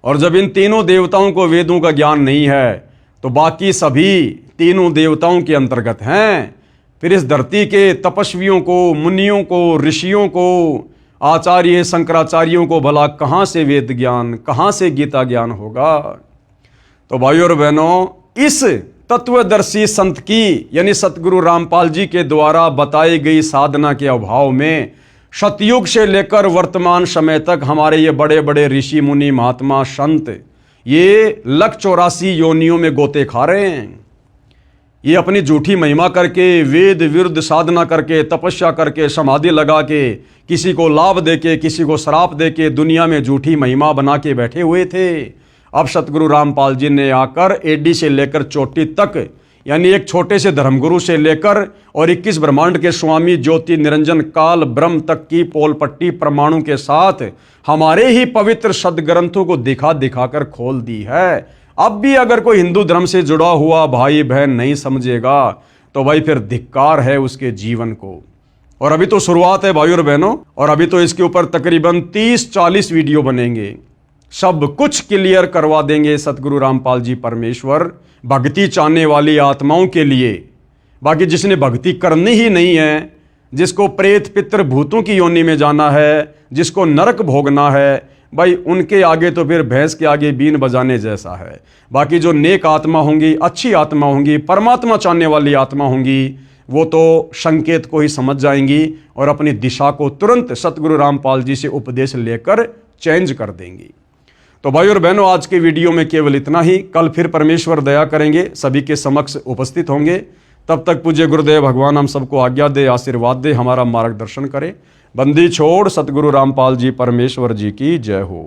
और जब इन तीनों देवताओं को वेदों का ज्ञान नहीं है तो बाकी सभी तीनों देवताओं के अंतर्गत हैं। फिर इस धरती के तपस्वियों को, मुनियों को, ऋषियों को, आचार्य शंकराचार्यों को भला कहाँ से वेद ज्ञान, कहाँ से गीता ज्ञान होगा। तो भाइयों और बहनों, इस तत्वदर्शी संत की यानी सतगुरु रामपाल जी के द्वारा बताई गई साधना के अभाव में सतयुग से लेकर वर्तमान समय तक हमारे ये बड़े बड़े ऋषि मुनि महात्मा संत ये 184 योनियों में गोते खा रहे हैं। ये अपनी झूठी महिमा करके, वेद विरुद्ध साधना करके, तपस्या करके, समाधि लगा के, किसी को लाभ देके, किसी को श्राप देके दुनिया में झूठी महिमा बना के बैठे हुए थे। अब सतगुरु रामपाल जी ने आकर एडी से लेकर चोटी तक यानी एक छोटे से धर्मगुरु से लेकर और 21 ब्रह्मांड के स्वामी ज्योति निरंजन काल ब्रह्म तक की पोल पट्टी प्रमाणों के साथ हमारे ही पवित्र सदग्रंथों को दिखा दिखाकर खोल दी है। अब भी अगर कोई हिंदू धर्म से जुड़ा हुआ भाई बहन नहीं समझेगा तो भाई फिर धिक्कार है उसके जीवन को। और अभी तो शुरुआत है भाइयों और बहनों, और अभी तो इसके ऊपर तकरीबन 30-40 वीडियो बनेंगे। सब कुछ क्लियर करवा देंगे सतगुरु रामपाल जी परमेश्वर भक्ति चाहने वाली आत्माओं के लिए। बाकी जिसने भक्ति करनी ही नहीं है, जिसको प्रेत पितर भूतों की योनि में जाना है, जिसको नरक भोगना है, भाई उनके आगे तो फिर भैंस के आगे बीन बजाने जैसा है। बाकी जो नेक आत्मा होंगी, अच्छी आत्मा होंगी, परमात्मा चाहने वाली आत्मा होंगी, वो तो संकेत को ही समझ जाएंगी और अपनी दिशा को तुरंत सतगुरु रामपाल जी से उपदेश लेकर चेंज कर देंगी। तो भाई और बहनों, आज के वीडियो में केवल इतना ही। कल फिर परमेश्वर दया करेंगे, सभी के समक्ष उपस्थित होंगे। तब तक पूज्य गुरुदेव भगवान हम सबको आज्ञा दे, आशीर्वाद दे, हमारा मार्गदर्शन करे। बंदी छोड़ सतगुरु रामपाल जी परमेश्वर जी की जय हो।